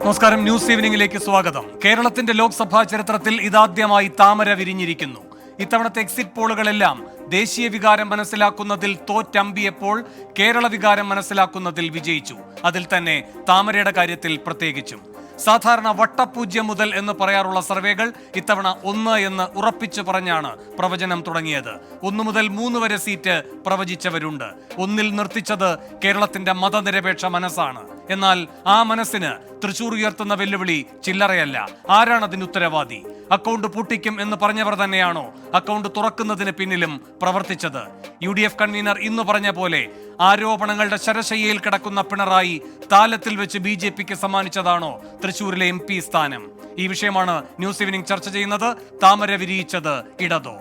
നമസ്കാരം, ന്യൂസ് ഈവനിംഗിലേക്ക് സ്വാഗതം. കേരളത്തിന്റെ ലോക്സഭാ ചരിത്രത്തിൽ ഇതാദ്യമായി താമര വിരിഞ്ഞിരിക്കുന്നു. ഇത്തവണത്തെ എക്സിറ്റ് പോളുകളെല്ലാം ദേശീയ വികാരം മനസ്സിലാക്കുന്നതിൽ തോറ്റമ്പിയപ്പോൾ കേരള വികാരം മനസ്സിലാക്കുന്നതിൽ വിജയിച്ചു. അതിൽ തന്നെ താമരയുടെ കാര്യത്തിൽ പ്രത്യേകിച്ചും. സാധാരണ വട്ടപൂജ്യം മുതൽ എന്ന് പറയാറുള്ള സർവേകൾ ഇത്തവണ 1 എന്ന് ഉറപ്പിച്ചു പറഞ്ഞാണ് പ്രവചനം തുടങ്ങിയത്. 1 മുതൽ 3 വരെ സീറ്റ് പ്രവചിച്ചവരുണ്ട്. 1-ൽ നിർത്തിച്ചത് കേരളത്തിന്റെ മതനിരപേക്ഷ മനസ്സാണ്. എന്നാൽ ആ മനസ്സിന് തൃശൂർ ഉയർത്തുന്ന വെല്ലുവിളി ചില്ലറയല്ല. ആരാണ് അതിന് ഉത്തരവാദി? അക്കൗണ്ട് പൂട്ടിക്കും എന്ന് പറഞ്ഞവർ തന്നെയാണോ അക്കൗണ്ട് തുറക്കുന്നതിന് പിന്നിലും പ്രവർത്തിച്ചത്? UDF കൺവീനർ ഇന്ന് പറഞ്ഞ പോലെ ആരോപണങ്ങളുടെ ശരശയ്യയിൽ കിടക്കുന്ന പിണറായി താലത്തിൽ വെച്ച് BJPക്ക് സമ്മാനിച്ചതാണോ തൃശൂരിലെ MP സ്ഥാനം? ഈ വിഷയമാണ് ന്യൂസ് ഈവനിംഗ് ചർച്ച ചെയ്യുന്നത്. താമര വിരിയിച്ചത് ഇടതോ?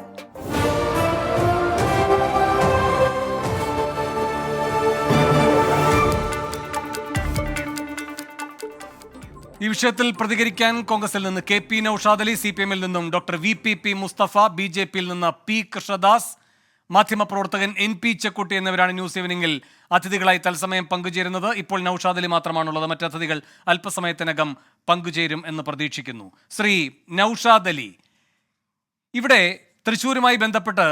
ഈ വിഷയത്തിൽ പ്രതികരിക്കാൻ കോൺഗ്രസിൽ നിന്ന് KP നൌഷാദ് അലി, CPM-ൽ നിന്നും ഡോക്ടർ VPP മുസ്തഫ, BJP-യിൽ നിന്ന് P കൃഷ്ണദാസ്, മാധ്യമപ്രവർത്തകൻ NP ചെക്കുട്ടി എന്നിവരാണ് ന്യൂസ് ഈവനിംഗിൽ അതിഥികളായി തത്സമയം പങ്കുചേരുന്നത്. ഇപ്പോൾ നൌഷാദ് അലി മാത്രമാണുള്ളത്. മറ്റ് അതിഥികൾ അല്പസമയത്തിനകം പങ്കുചേരും എന്ന് പ്രതീക്ഷിക്കുന്നു. ശ്രീ നൌഷാദ് അലി, ഇവിടെ തൃശ്ശൂരുമായി ബന്ധപ്പെട്ട്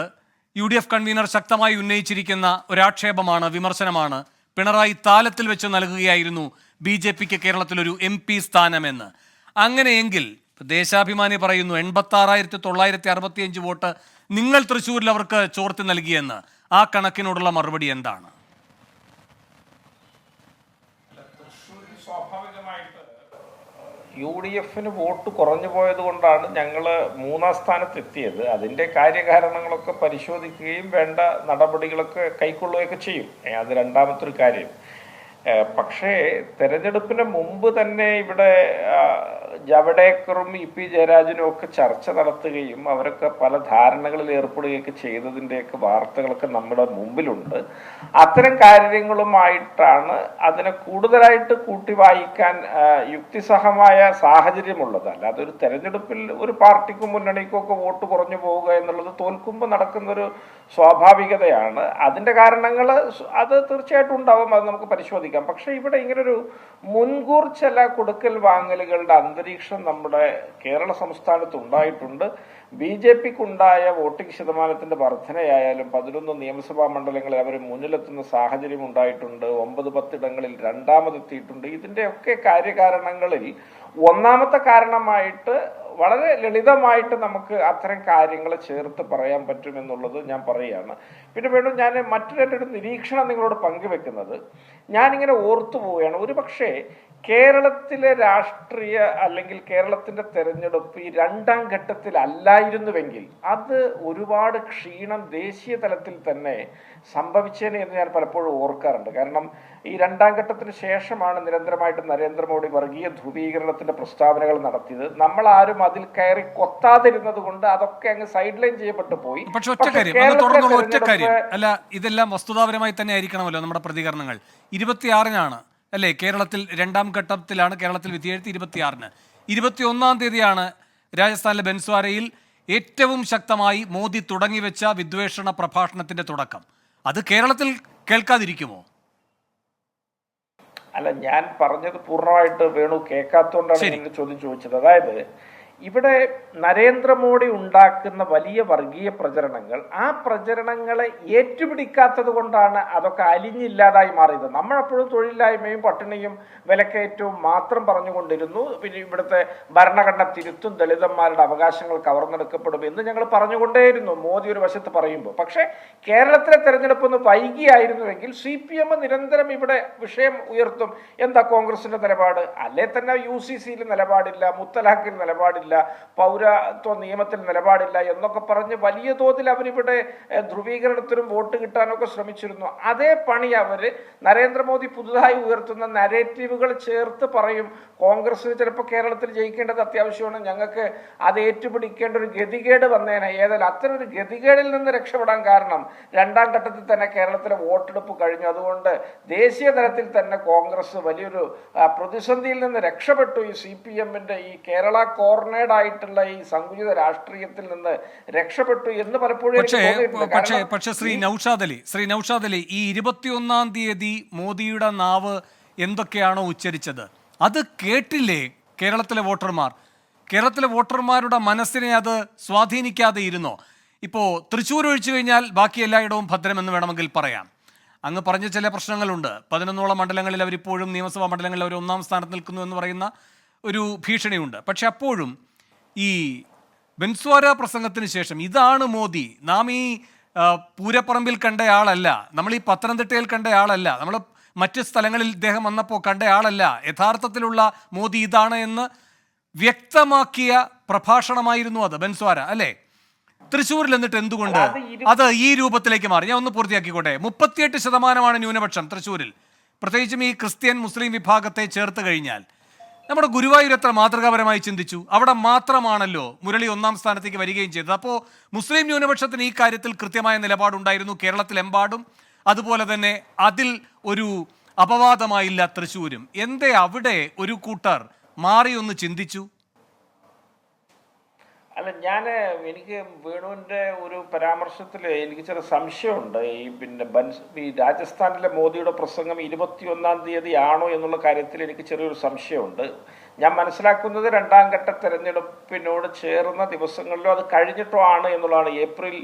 UDF കൺവീനർ ശക്തമായി ഉന്നയിച്ചിരിക്കുന്ന ഒരാക്ഷേപമാണ്, വിമർശനമാണ്, പിണറായി താലത്തിൽ വെച്ച് നൽകുകയായിരുന്നു BJPക്ക് കേരളത്തിലൊരു MP സ്ഥാനമെന്ന്. അങ്ങനെയെങ്കിൽ ദേശാഭിമാനി പറയുന്നു 86,965 വോട്ട് നിങ്ങൾ തൃശ്ശൂരിൽ അവർക്ക് ചോർത്തി നൽകിയെന്ന്. ആ കണക്കിനോടുള്ള മറുപടി എന്താണ്? UDF-ന് വോട്ട് കുറഞ്ഞു പോയത് കൊണ്ടാണ് ഞങ്ങൾ 3-ാം സ്ഥാനത്തെത്തിയത്. അതിൻ്റെ കാര്യകാരണങ്ങളൊക്കെ പരിശോധിക്കുകയും വേണ്ട നടപടികളൊക്കെ കൈക്കൊള്ളുകയൊക്കെ ചെയ്യും. അത് രണ്ടാമത്തെ ഒരു കാര്യം. പക്ഷേ തെരഞ്ഞെടുപ്പിന് മുമ്പ് തന്നെ ഇവിടെ ജവഡേക്കറും EP ജയരാജനും ഒക്കെ ചർച്ച നടത്തുകയും അവരൊക്കെ പല ധാരണകളിൽ ഏർപ്പെടുകയൊക്കെ ചെയ്തതിൻ്റെയൊക്കെ വാർത്തകളൊക്കെ നമ്മുടെ മുമ്പിലുണ്ട്. അത്തരം കാര്യങ്ങളുമായിട്ടാണ് അതിനെ കൂടുതലായിട്ട് കൂട്ടി വായിക്കാൻ യുക്തിസഹമായ സാഹചര്യമുള്ളത്. അല്ലാതെ ഒരു തെരഞ്ഞെടുപ്പിൽ ഒരു പാർട്ടിക്കും മുന്നണിക്കും ഒക്കെ വോട്ട് കുറഞ്ഞു പോവുക എന്നുള്ളത് തോൽക്കുമ്പോൾ നടക്കുന്നൊരു സ്വാഭാവികതയാണ്. അതിൻ്റെ കാരണങ്ങൾ അത് തീർച്ചയായിട്ടും ഉണ്ടാവും, അത് നമുക്ക് പരിശോധിക്കാം. പക്ഷെ ഇവിടെ ഇങ്ങനൊരു മുൻകൂർ ചില കൊടുക്കൽ വാങ്ങലുകളുടെ അന്തരീക്ഷം നമ്മുടെ കേരള സംസ്ഥാനത്ത് ഉണ്ടായിട്ടുണ്ട്. BJPക്കുണ്ടായ വോട്ടിംഗ് ശതമാനത്തിന്റെ വർധനയായാലും 11 നിയമസഭാ മണ്ഡലങ്ങളിൽ അവർ മുന്നിലെത്തുന്ന സാഹചര്യം ഉണ്ടായിട്ടുണ്ട്. 9-10 ഇടങ്ങളിൽ രണ്ടാമതെത്തിയിട്ടുണ്ട്. ഇതിന്റെയൊക്കെ കാര്യകാരണങ്ങളിൽ ഒന്നാമത്തെ കാരണമായിട്ട് വളരെ ലളിതമായിട്ട് നമുക്ക് അത്തരം കാര്യങ്ങൾ ചേർത്ത് പറയാൻ പറ്റുമെന്നുള്ളത് ഞാൻ പറയുകയാണ്. പിന്നെ വീണ്ടും ഞാൻ മറ്റൊരു നിരീക്ഷണം നിങ്ങളോട് പങ്കുവെക്കുന്നത്, ഞാനിങ്ങനെ ഓർത്തു പോവുകയാണ്, ഒരു പക്ഷേ കേരളത്തിലെ രാഷ്ട്രീയ അല്ലെങ്കിൽ കേരളത്തിന്റെ തെരഞ്ഞെടുപ്പ് ഈ 2ാം ഘട്ടത്തിൽ അല്ലായിരുന്നുവെങ്കിൽ അത് ഒരുപാട് ക്ഷീണം ദേശീയ തലത്തിൽ തന്നെ സംഭവിച്ചേനെ എന്ന് ഞാൻ പലപ്പോഴും ഓർക്കാറുണ്ട്. കാരണം ഈ 2ാം ഘട്ടത്തിന് ശേഷമാണ് നിരന്തരമായിട്ട് നരേന്ദ്രമോദി വർഗീയ ധ്രുവീകരണത്തിന്റെ പ്രസ്താവനകൾ നടത്തിയത്. നമ്മൾ ആരും അതിൽ കയറി കൊത്താതിരുന്നത് കൊണ്ട് അതൊക്കെ അങ്ങ് സൈഡ് ലൈൻ ചെയ്യപ്പെട്ടു പോയി. പക്ഷെ അല്ല, ഇതെല്ലാം വസ്തുതാപരമായി തന്നെ ആയിരിക്കണമല്ലോ നമ്മുടെ പ്രതികരണങ്ങൾ. 26-നാണ് അല്ലേ കേരളത്തിൽ 2ാം ഘട്ടത്തിലാണ് കേരളത്തിൽ വിധിയെഴുത്ത്. 26-ന് 21-ാം തീയതിയാണ് രാജസ്ഥാനിലെ ബൻസ്വാരയിൽ ഏറ്റവും ശക്തമായി മോദി തുടങ്ങിവെച്ച വിദ്വേഷണ പ്രഭാഷണത്തിന്റെ തുടക്കം. അത് കേരളത്തിൽ കേൾക്കാതിരിക്കുമോ? അല്ല, ഞാൻ പറഞ്ഞത് പൂർണ്ണമായിട്ട് വേണു കേൾക്കാത്തോണ്ടാണ് എന്റെ ചോദ്യം ചോദിച്ചത്. അതായത് ഇവിടെ നരേന്ദ്രമോദി ഉണ്ടാക്കുന്ന വലിയ വർഗീയ പ്രചരണങ്ങൾ, ആ പ്രചരണങ്ങളെ ഏറ്റുപിടിക്കാത്തത് കൊണ്ടാണ് അതൊക്കെ അലിഞ്ഞില്ലാതായി മാറിയത്. നമ്മളെപ്പോഴും തൊഴിലില്ലായ്മയും പട്ടിണിയും വിലക്കയറ്റവും മാത്രം പറഞ്ഞുകൊണ്ടിരുന്നു. പിന്നെ ഇവിടുത്തെ ഭരണഘടന തിരുത്തും, ദളിതന്മാരുടെ അവകാശങ്ങൾ കവർന്നെടുക്കപ്പെടും എന്ന് ഞങ്ങൾ പറഞ്ഞുകൊണ്ടേയിരുന്നു മോദി ഒരു വശത്ത് പറയുമ്പോൾ. പക്ഷേ കേരളത്തിലെ തെരഞ്ഞെടുപ്പ് ഒന്ന് വൈകിയായിരുന്നുവെങ്കിൽ CPM നിരന്തരം ഇവിടെ വിഷയം ഉയർത്തും. എന്താ കോൺഗ്രസിന്റെ നിലപാട്? അല്ലേ തന്നെ UCC-യിൽ നിലപാടില്ല, മുത്തലാഖിൽ നിലപാടില്ല, പൗരത്വ നിയമത്തിൽ നിലപാടില്ല എന്നൊക്കെ പറഞ്ഞ് വലിയ തോതിൽ അവരിവിടെ ധ്രുവീകരണത്തിനും വോട്ട് കിട്ടാനൊക്കെ ശ്രമിച്ചിരുന്നു. അതേ പണി അവര് നരേന്ദ്രമോദി പുതുതായി ഉയർത്തുന്ന നരേറ്റീവുകൾ ചേർത്ത് പറയും. കോൺഗ്രസിന് ചിലപ്പോൾ കേരളത്തിൽ ജയിക്കേണ്ടത് അത്യാവശ്യമാണ്, ഞങ്ങൾക്ക് അത് ഏറ്റുപിടിക്കേണ്ട ഒരു ഗതികേട് വന്നേനെ. ഏതായാലും അത്തരം ഒരു ഗതികേടിൽ നിന്ന് രക്ഷപ്പെടാൻ കാരണം 2ാം ഘട്ടത്തിൽ തന്നെ കേരളത്തിലെ വോട്ടെടുപ്പ് കഴിഞ്ഞു. അതുകൊണ്ട് ദേശീയ തലത്തിൽ തന്നെ കോൺഗ്രസ് വലിയൊരു പ്രതിസന്ധിയിൽ നിന്ന് രക്ഷപ്പെട്ടു. ഈ CPM-ന്റെ ഈ കേരള കോർണർ ആയിട്ടുള്ള ഈ സങ്കുചിത രാഷ്ട്രീയത്തിൽ നിന്ന് രക്ഷപ്പെട്ടു എന്ന് പലപ്പോഴും. പക്ഷേ ശ്രീ നൌഷാദ് അലി, ഈ 21-ാം തീയതി മോദിയുടെ നാവ് എന്തൊക്കെയാണോ ഉച്ചരിച്ചത് അത് കേട്ടില്ലേ കേരളത്തിലെ വോട്ടർമാർ? കേരളത്തിലെ വോട്ടർമാരുടെ മനസ്സിനെ അത് സ്വാധീനിക്കാതെ ഇരുന്നോ? ഇപ്പോൾ തൃശ്ശൂർ ഒഴിച്ചു കഴിഞ്ഞാൽ ബാക്കി എല്ലായിടവും ഭദ്രമെന്ന് വേണമെങ്കിൽ പറയാം. അങ്ങ് പറഞ്ഞ ചില പ്രശ്നങ്ങളുണ്ട്. 11ഓളം മണ്ഡലങ്ങളിൽ അവരിപ്പോഴും നിയമസഭാ മണ്ഡലങ്ങളിൽ അവർ ഒന്നാം സ്ഥാനത്ത് നിൽക്കുന്നു എന്ന് പറയുന്ന ഒരു ഭീഷണിയുണ്ട്. പക്ഷെ അപ്പോഴും ഈ ബൻസ്വാര പ്രസംഗത്തിന് ശേഷം ഇതാണ് മോദി, നാം ഈ പൂരപ്പറമ്പിൽ കണ്ടയാളല്ല, നമ്മൾ ഈ പത്തനംതിട്ടയിൽ കണ്ടയാളല്ല, നമ്മൾ മറ്റ് സ്ഥലങ്ങളിൽ ഇദ്ദേഹം വന്നപ്പോൾ കണ്ടയാളല്ല, യഥാർത്ഥത്തിലുള്ള മോദി ഇതാണ് എന്ന് വ്യക്തമാക്കിയ പ്രഭാഷണമായിരുന്നു അത് ബൻസ്വാര, അല്ലേ? തൃശ്ശൂരിൽ എന്നിട്ട് എന്തുകൊണ്ട് അത് ഈ രൂപത്തിലേക്ക് മാറി? ഞാൻ ഒന്ന് പൂർത്തിയാക്കിക്കോട്ടെ. 38% ന്യൂനപക്ഷം തൃശ്ശൂരിൽ, പ്രത്യേകിച്ചും ഈ ക്രിസ്ത്യൻ മുസ്ലിം വിഭാഗത്തെ ചേർത്ത് കഴിഞ്ഞാൽ. നമ്മുടെ ഗുരുവായൂർ എത്ര മാതൃകാപരമായി ചിന്തിച്ചു. അവിടെ മാത്രമാണല്ലോ മുരളി ഒന്നാം സ്ഥാനത്തേക്ക് വരികയും ചെയ്തത്. അപ്പോൾ മുസ്ലിം ന്യൂനപക്ഷത്തിന് ഈ കാര്യത്തിൽ കൃത്യമായ നിലപാടുണ്ടായിരുന്നു കേരളത്തിലെമ്പാടും. അതുപോലെ തന്നെ അതിൽ ഒരു അപവാദമായില്ല തൃശ്ശൂരും. എന്തേ അവിടെ ഒരു കൂട്ടർ മാറി ഒന്ന് ചിന്തിച്ചു? അല്ല, എനിക്ക് വേണുവിൻ്റെ ഒരു പരാമർശത്തിൽ എനിക്ക് ചില സംശയമുണ്ട്. ഈ രാജസ്ഥാനിലെ മോദിയുടെ പ്രസംഗം 21-ാം തീയതി ആണോ എന്നുള്ള കാര്യത്തിൽ എനിക്ക് ചെറിയൊരു സംശയമുണ്ട്. ഞാൻ മനസ്സിലാക്കുന്നത് രണ്ടാം ഘട്ട തെരഞ്ഞെടുപ്പിനോട് ചേർന്ന ദിവസങ്ങളിലോ അത് കഴിഞ്ഞിട്ടോ ആണ് എന്നുള്ളതാണ്. ഏപ്രിൽ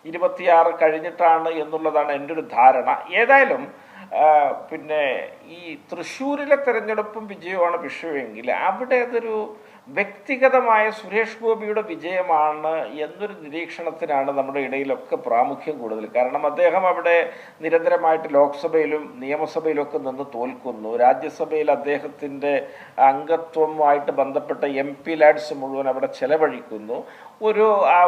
26 കഴിഞ്ഞിട്ടാണ് എന്നുള്ളതാണ് എൻ്റെ ഒരു ധാരണ. ഏതായാലും ഈ തൃശ്ശൂരിലെ തെരഞ്ഞെടുപ്പും വിജയമാണ് വിഷയമെങ്കിൽ അവിടെ അതൊരു വ്യക്തിഗതമായ സുരേഷ് ഗോപിയുടെ വിജയമാണ് എന്നൊരു നിരീക്ഷണത്തിനാണ് നമ്മുടെ ഇടയിലൊക്കെ പ്രാമുഖ്യം കൂടുതൽ. കാരണം അദ്ദേഹം അവിടെ നിരന്തരമായിട്ട് ലോക്സഭയിലും നിയമസഭയിലൊക്കെ നിന്ന് തോൽക്കുന്നു. രാജ്യസഭയിൽ അദ്ദേഹത്തിൻ്റെ അംഗത്വവുമായിട്ട് ബന്ധപ്പെട്ട MP ലാഡ്സ് മുഴുവൻ അവിടെ ചെലവഴിക്കുന്നു. ഒരു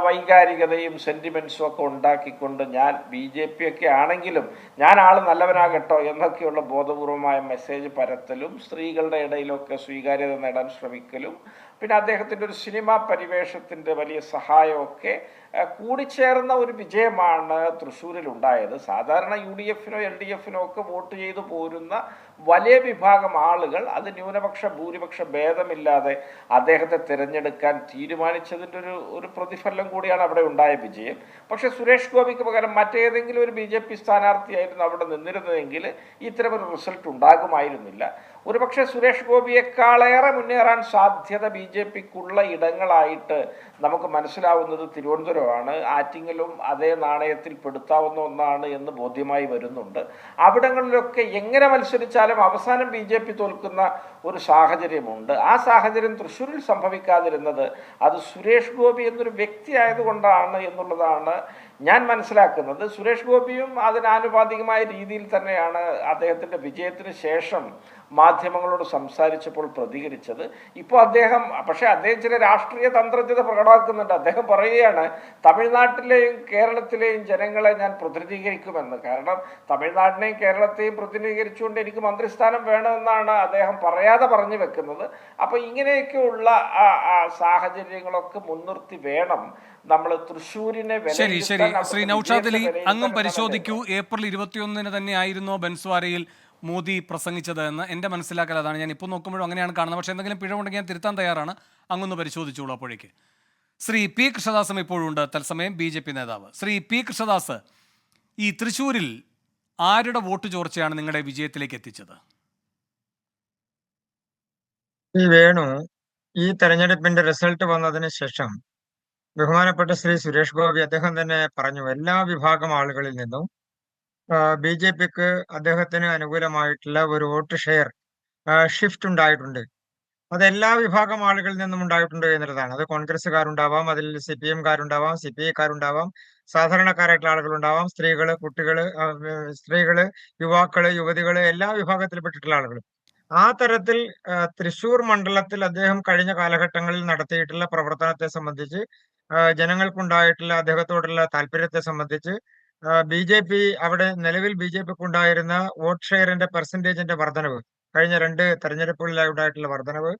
വൈകാരികതയും സെൻറ്റിമെൻസും ഒക്കെ ഉണ്ടാക്കിക്കൊണ്ട് ഞാൻ BJP ഒക്കെ ആണെങ്കിലും ഞാൻ ആൾ നല്ലവനാകട്ടോ എന്നൊക്കെയുള്ള ബോധപൂർവമായ മെസ്സേജ് പരത്തലും സ്ത്രീകളുടെ ഇടയിലൊക്കെ സ്വീകാര്യത നേടാൻ ശ്രമിക്കലും പിന്നെ അദ്ദേഹത്തിൻ്റെ ഒരു സിനിമാ പരിവേഷത്തിൻ്റെ വലിയ സഹായമൊക്കെ കൂടിച്ചേർന്ന ഒരു വിജയമാണ് തൃശ്ശൂരിൽ ഉണ്ടായത്. സാധാരണ UDF-നോ LDF-നോ ഒക്കെ വോട്ട് ചെയ്തു പോരുന്ന വലിയ വിഭാഗം ആളുകൾ അത് ന്യൂനപക്ഷ ഭൂരിപക്ഷ ഭേദമില്ലാതെ അദ്ദേഹത്തെ തിരഞ്ഞെടുക്കാൻ തീരുമാനിച്ചതിൻ്റെ ഒരു പ്രതിഫലം കൂടിയാണ് അവിടെ ഉണ്ടായ വിജയം. പക്ഷേ സുരേഷ് ഗോപിക്ക് പകരം മറ്റേതെങ്കിലും ഒരു BJP സ്ഥാനാർത്ഥിയായിരുന്നു അവിടെ നിന്നിരുന്നതെങ്കിൽ ഇത്തരമൊരു റിസൾട്ട് ഉണ്ടാകുമായിരുന്നില്ല. ഒരുപക്ഷെ സുരേഷ് ഗോപിയെക്കാളേറെ മുന്നേറാൻ സാധ്യത BJP-ക്കുള്ള ഇടങ്ങളായിട്ട് നമുക്ക് മനസ്സിലാവുന്നത് തിരുവനന്തപുരമാണ്. ആറ്റിങ്ങലും അതേ നാണയത്തിൽ പെടുത്താവുന്ന ഒന്നാണ് എന്ന് ബോധ്യമായി വരുന്നുണ്ട്. അവിടങ്ങളിലൊക്കെ എങ്ങനെ മത്സരിച്ചാലും അവസാനം BJP തോൽക്കുന്ന ഒരു സാഹചര്യമുണ്ട്. ആ സാഹചര്യം തൃശ്ശൂരിൽ സംഭവിക്കാതിരുന്നത് അത് സുരേഷ് ഗോപി എന്നൊരു വ്യക്തി ആയതുകൊണ്ടാണ് എന്നുള്ളതാണ് ഞാൻ മനസ്സിലാക്കുന്നത്. സുരേഷ് ഗോപിയും അതിനാനുപാതികമായ രീതിയിൽ തന്നെയാണ് അദ്ദേഹത്തിൻ്റെ വിജയത്തിന് ശേഷം മാധ്യമങ്ങളോട് സംസാരിച്ചപ്പോൾ പ്രതികരിച്ചത്. ഇപ്പോൾ അദ്ദേഹം ചില രാഷ്ട്രീയ തന്ത്രജ്ഞത പ്രകടമാക്കുന്നുണ്ട്. അദ്ദേഹം പറയുകയാണ് തമിഴ്നാട്ടിലെയും കേരളത്തിലെയും ജനങ്ങളെ ഞാൻ പ്രതിനിധീകരിക്കുമെന്ന്. കാരണം തമിഴ്നാടിനെയും കേരളത്തെയും പ്രതിനിധീകരിച്ചുകൊണ്ട് എനിക്ക് മന്ത്രിസ്ഥാനം വേണമെന്നാണ് അദ്ദേഹം പറയാതെ പറഞ്ഞു വെക്കുന്നത്. അപ്പോൾ ഇങ്ങനെയൊക്കെയുള്ള സാഹചര്യങ്ങളൊക്കെ മുൻനിർത്തി വേണം നമ്മൾ തൃശ്ശൂരിനെ ശരി. ശ്രീ നൗഷാദ് അലി, അങ്ങും പരിശോധിക്കൂ. ഏപ്രിൽ 21 തന്നെ ആയിരുന്നോ ബൻസ്വാരയിൽ മോദി പ്രസംഗിച്ചത് എന്ന് എൻ്റെ മനസ്സിലാക്കൽ അതാണ്. ഞാൻ ഇപ്പോൾ നോക്കുമ്പോഴും അങ്ങനെയാണ് കാണുന്നത്. പക്ഷേ എന്തെങ്കിലും പിഴവുണ്ടെങ്കിൽ ഞാൻ തിരുത്താൻ തയ്യാറാണ്. അങ്ങൊന്ന് പരിശോധിച്ചോളൂ. അപ്പോഴേക്ക് ശ്രീ P. കൃഷ്ണദാസും ഇപ്പോഴുണ്ട്, തത്സമയം BJP നേതാവ്. ശ്രീ P. കൃഷ്ണദാസ്, ഈ തൃശ്ശൂരിൽ ആരുടെ വോട്ട് ചോർച്ചയാണ് നിങ്ങളുടെ വിജയത്തിലേക്ക് എത്തിച്ചത്? ഈ വേണു ഈ തെരഞ്ഞെടുപ്പിന്റെ റിസൾട്ട് വന്നതിന് ശേഷം ബഹുമാനപ്പെട്ട ശ്രീ സുരേഷ് ഗോപി അദ്ദേഹം തന്നെ പറഞ്ഞു എല്ലാ വിഭാഗം ആളുകളിൽ നിന്നും BJP-ക്ക് അദ്ദേഹത്തിന് അനുകൂലമായിട്ടുള്ള ഒരു വോട്ട് ഷെയർ ഷിഫ്റ്റ് ഉണ്ടായിട്ടുണ്ട്. അത് എല്ലാ വിഭാഗം ആളുകളിൽ നിന്നും ഉണ്ടായിട്ടുണ്ട് എന്നുള്ളതാണ്. അത് കോൺഗ്രസ്സുകാരുണ്ടാവാം, അതിൽ CPM-കാരുണ്ടാവാം, CPI-കാരുണ്ടാവാം, സാധാരണക്കാരായിട്ടുള്ള ആളുകളുണ്ടാവാം, സ്ത്രീകള്, കുട്ടികള്, സ്ത്രീകള്, യുവാക്കള്, യുവതികള്, എല്ലാ വിഭാഗത്തിൽപ്പെട്ടിട്ടുള്ള ആളുകളും. ആ തരത്തിൽ തൃശൂർ മണ്ഡലത്തിൽ അദ്ദേഹം കഴിഞ്ഞ കാലഘട്ടങ്ങളിൽ നടത്തിയിട്ടുള്ള പ്രവർത്തനത്തെ സംബന്ധിച്ച് ജനങ്ങൾക്കുണ്ടായിട്ടുള്ള അദ്ദേഹത്തോടുള്ള താല്പര്യത്തെ സംബന്ധിച്ച് BJP അവിടെ നിലവിൽ BJP-ക്ക് ഉണ്ടായിരുന്ന വോട്ട് ഷെയറിന്റെ പെർസെന്റേജിന്റെ വർധനവ്, കഴിഞ്ഞ 2 തെരഞ്ഞെടുപ്പുകളിലായി ഉണ്ടായിട്ടുള്ള വർധനവ്,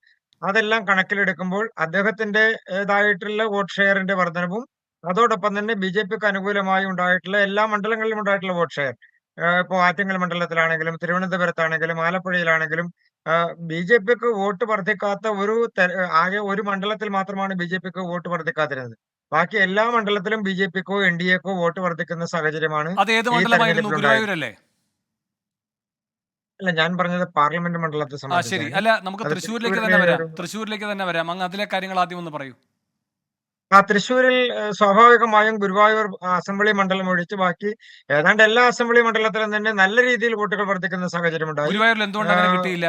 അതെല്ലാം കണക്കിലെടുക്കുമ്പോൾ അദ്ദേഹത്തിൻ്റെതായിട്ടുള്ള വോട്ട് ഷെയറിന്റെ വർധനവും അതോടൊപ്പം തന്നെ BJP-ക്ക് അനുകൂലമായി ഉണ്ടായിട്ടുള്ള എല്ലാ മണ്ഡലങ്ങളിലും ഉണ്ടായിട്ടുള്ള വോട്ട് ഷെയർ, ഇപ്പോൾ ആറ്റിങ്ങൽ മണ്ഡലത്തിലാണെങ്കിലും തിരുവനന്തപുരത്താണെങ്കിലും ആലപ്പുഴയിലാണെങ്കിലും BJP-ക്ക് വോട്ട് വർദ്ധിക്കാത്ത ആകെ ഒരു മണ്ഡലത്തിൽ മാത്രമാണ് BJP-ക്ക് വോട്ട് വർദ്ധിക്കാതിരുന്നത്. ബാക്കി എല്ലാ മണ്ഡലത്തിലും BJP-ക്കോ NDA-ക്കോ വോട്ട് വർദ്ധിക്കുന്ന സാഹചര്യമാണ് അത് ഏത് മണ്ഡലമായിരുന്നു? ഗുരുവായൂരല്ലേ? അല്ല, ഞാൻ പറഞ്ഞത് പാർലമെന്റ് മണ്ഡലത്തെ ആ ശരി. സംബന്ധിച്ചാണ്. അല്ല, നമുക്ക് അത് തൃശ്ശൂരിലേക്ക് തന്നെ തൃശ്ശൂരിലെ വരാം. ഒരു തൃശ്ശൂരിലേക്ക് തന്നെ വരാം. അങ്ങ് അതിലെ കാര്യങ്ങൾ ആദ്യം ഒന്ന് പറയൂ. തൃശ്ശൂരിൽ സ്വാഭാവികമായും ഗുരുവായൂർ അസംബ്ലി മണ്ഡലം ഒഴിച്ച് ബാക്കി ഏതാണ്ട് എല്ലാ അസംബ്ലി മണ്ഡലത്തിലും തന്നെ നല്ല രീതിയിൽ വോട്ടുകൾ വർദ്ധിക്കുന്ന സാഹചര്യമുണ്ടായി. ഗുരുവായൂരിൽ എന്തുകൊണ്ട് അങ്ങനെ കിട്ടിയില്ല?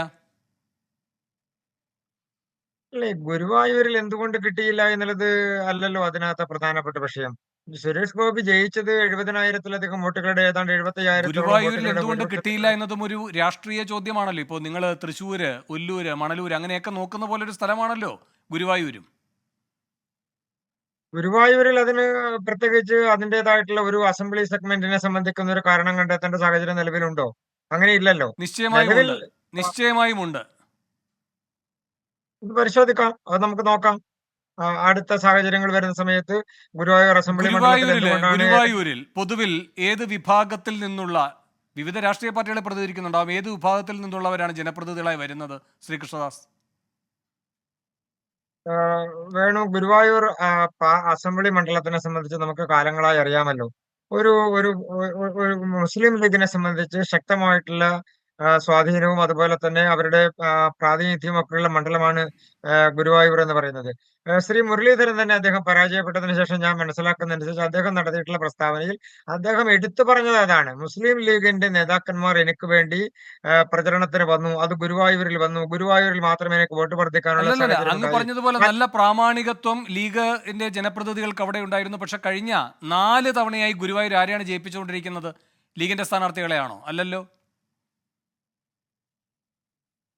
അല്ലേ, ഗുരുവായൂരിൽ എന്തുകൊണ്ട് കിട്ടിയില്ല എന്നുള്ളത് അല്ലല്ലോ അതിനകത്ത് പ്രധാനപ്പെട്ട വിഷയം. സുരേഷ് ഗോപി ജയിച്ചത് 70,000-ലധികം വോട്ടുകളുടെ ഏതാണ്ട് 75,000-ഓളം ഗുരുവായൂരിൽ വോട്ടുകളുടെ എന്തുകൊണ്ട് കിട്ടിയില്ല ഭൂരിപക്ഷത്തിലാണ്. എന്നതും ഒരു രാഷ്ട്രീയ ചോദ്യമാണല്ലോ. ഇപ്പോൾ നിങ്ങൾ തൃശ്ശൂര്, ഒല്ലൂര്, മണലൂര് അങ്ങനെയൊക്കെ നോക്കുന്ന പോലെ ഒരു സ്ഥലമാണല്ലോ ഗുരുവായൂരും. ഗുരുവായൂരിൽ അതിന് പ്രത്യേകിച്ച് അതിൻ്റെതായിട്ടുള്ള ഒരു അസംബ്ലി സെഗ്മെന്റിനെ സംബന്ധിക്കുന്ന ഒരു കാരണം കണ്ടെത്തേണ്ട സാഹചര്യം നിലവിലുണ്ടോ? അങ്ങനെയില്ലല്ലോ. നിശ്ചയമായും നിലവിൽ ഉണ്ട്. നിശ്ചയമായും ഉണ്ട്. ഇത് പരിശോധിക്കാം, അത് നമുക്ക് നോക്കാം. അടുത്ത സാഹചര്യങ്ങൾ വരുന്ന സമയത്ത് ഗുരുവായൂർ അസംബ്ലി മണ്ഡലത്തിൽ എന്തുകൊണ്ടാണ് ഗുരുവായൂരിൽ പൊതുവിൽ ഏത് വിഭാഗത്തിൽ നിന്നുള്ള, വിവിധ രാഷ്ട്രീയ പാർട്ടികളെ പ്രതിനിധീകരിക്കുന്നുണ്ടാവും, ഏത് വിഭാഗത്തിൽ നിന്നുള്ളവരാണ് ജനപ്രതിനിധികളായി വരുന്നത് ശ്രീകൃഷ്ണദാസ്? വേണു, ഗുരുവായൂർ അസംബ്ലി മണ്ഡലത്തിനെ സംബന്ധിച്ച് നമുക്ക് കാലങ്ങളായി അറിയാമല്ലോ. ഒരു ഒരു ഒരു മുസ്ലിം ലീഗിനെ സംബന്ധിച്ച് ശക്തമായിട്ടുള്ള സ്വാധീനവും അതുപോലെ തന്നെ അവരുടെ പ്രാതിനിധ്യവും ഒക്കെയുള്ള മണ്ഡലമാണ് ഗുരുവായൂർ എന്ന് പറയുന്നത്. ശ്രീ മുരളീധരൻ തന്നെ അദ്ദേഹം പരാജയപ്പെട്ടതിന് ശേഷം ഞാൻ മനസ്സിലാക്കുന്നതനുസരിച്ച് അദ്ദേഹം നടത്തിയിട്ടുള്ള പ്രസ്താവനയിൽ അദ്ദേഹം എടുത്തു പറഞ്ഞത് അതാണ്: മുസ്ലിം ലീഗിന്റെ നേതാക്കന്മാർ എനിക്ക് വേണ്ടി പ്രചരണത്തിന് വന്നു, അത് ഗുരുവായൂരിൽ വന്നു, ഗുരുവായൂരിൽ മാത്രമേ എനിക്ക് വോട്ട് വർദ്ധിക്കാനുള്ള അല്ലല്ല, സാഹചര്യം അങ്ങ് ഉണ്ടായി. പറഞ്ഞതുപോലെ നല്ല പ്രാമാണികത്വം ലീഗിന്റെ ജനപ്രതിനിധികൾക്ക് അവിടെ ഉണ്ടായിരുന്നു. പക്ഷെ കഴിഞ്ഞ 4 തവണയായി ഗുരുവായൂർ ആരെയാണ് ജയിപ്പിച്ചുകൊണ്ടിരിക്കുന്നത്? ലീഗിന്റെ സ്ഥാനാർത്ഥികളെയാണോ? അല്ലല്ലോ.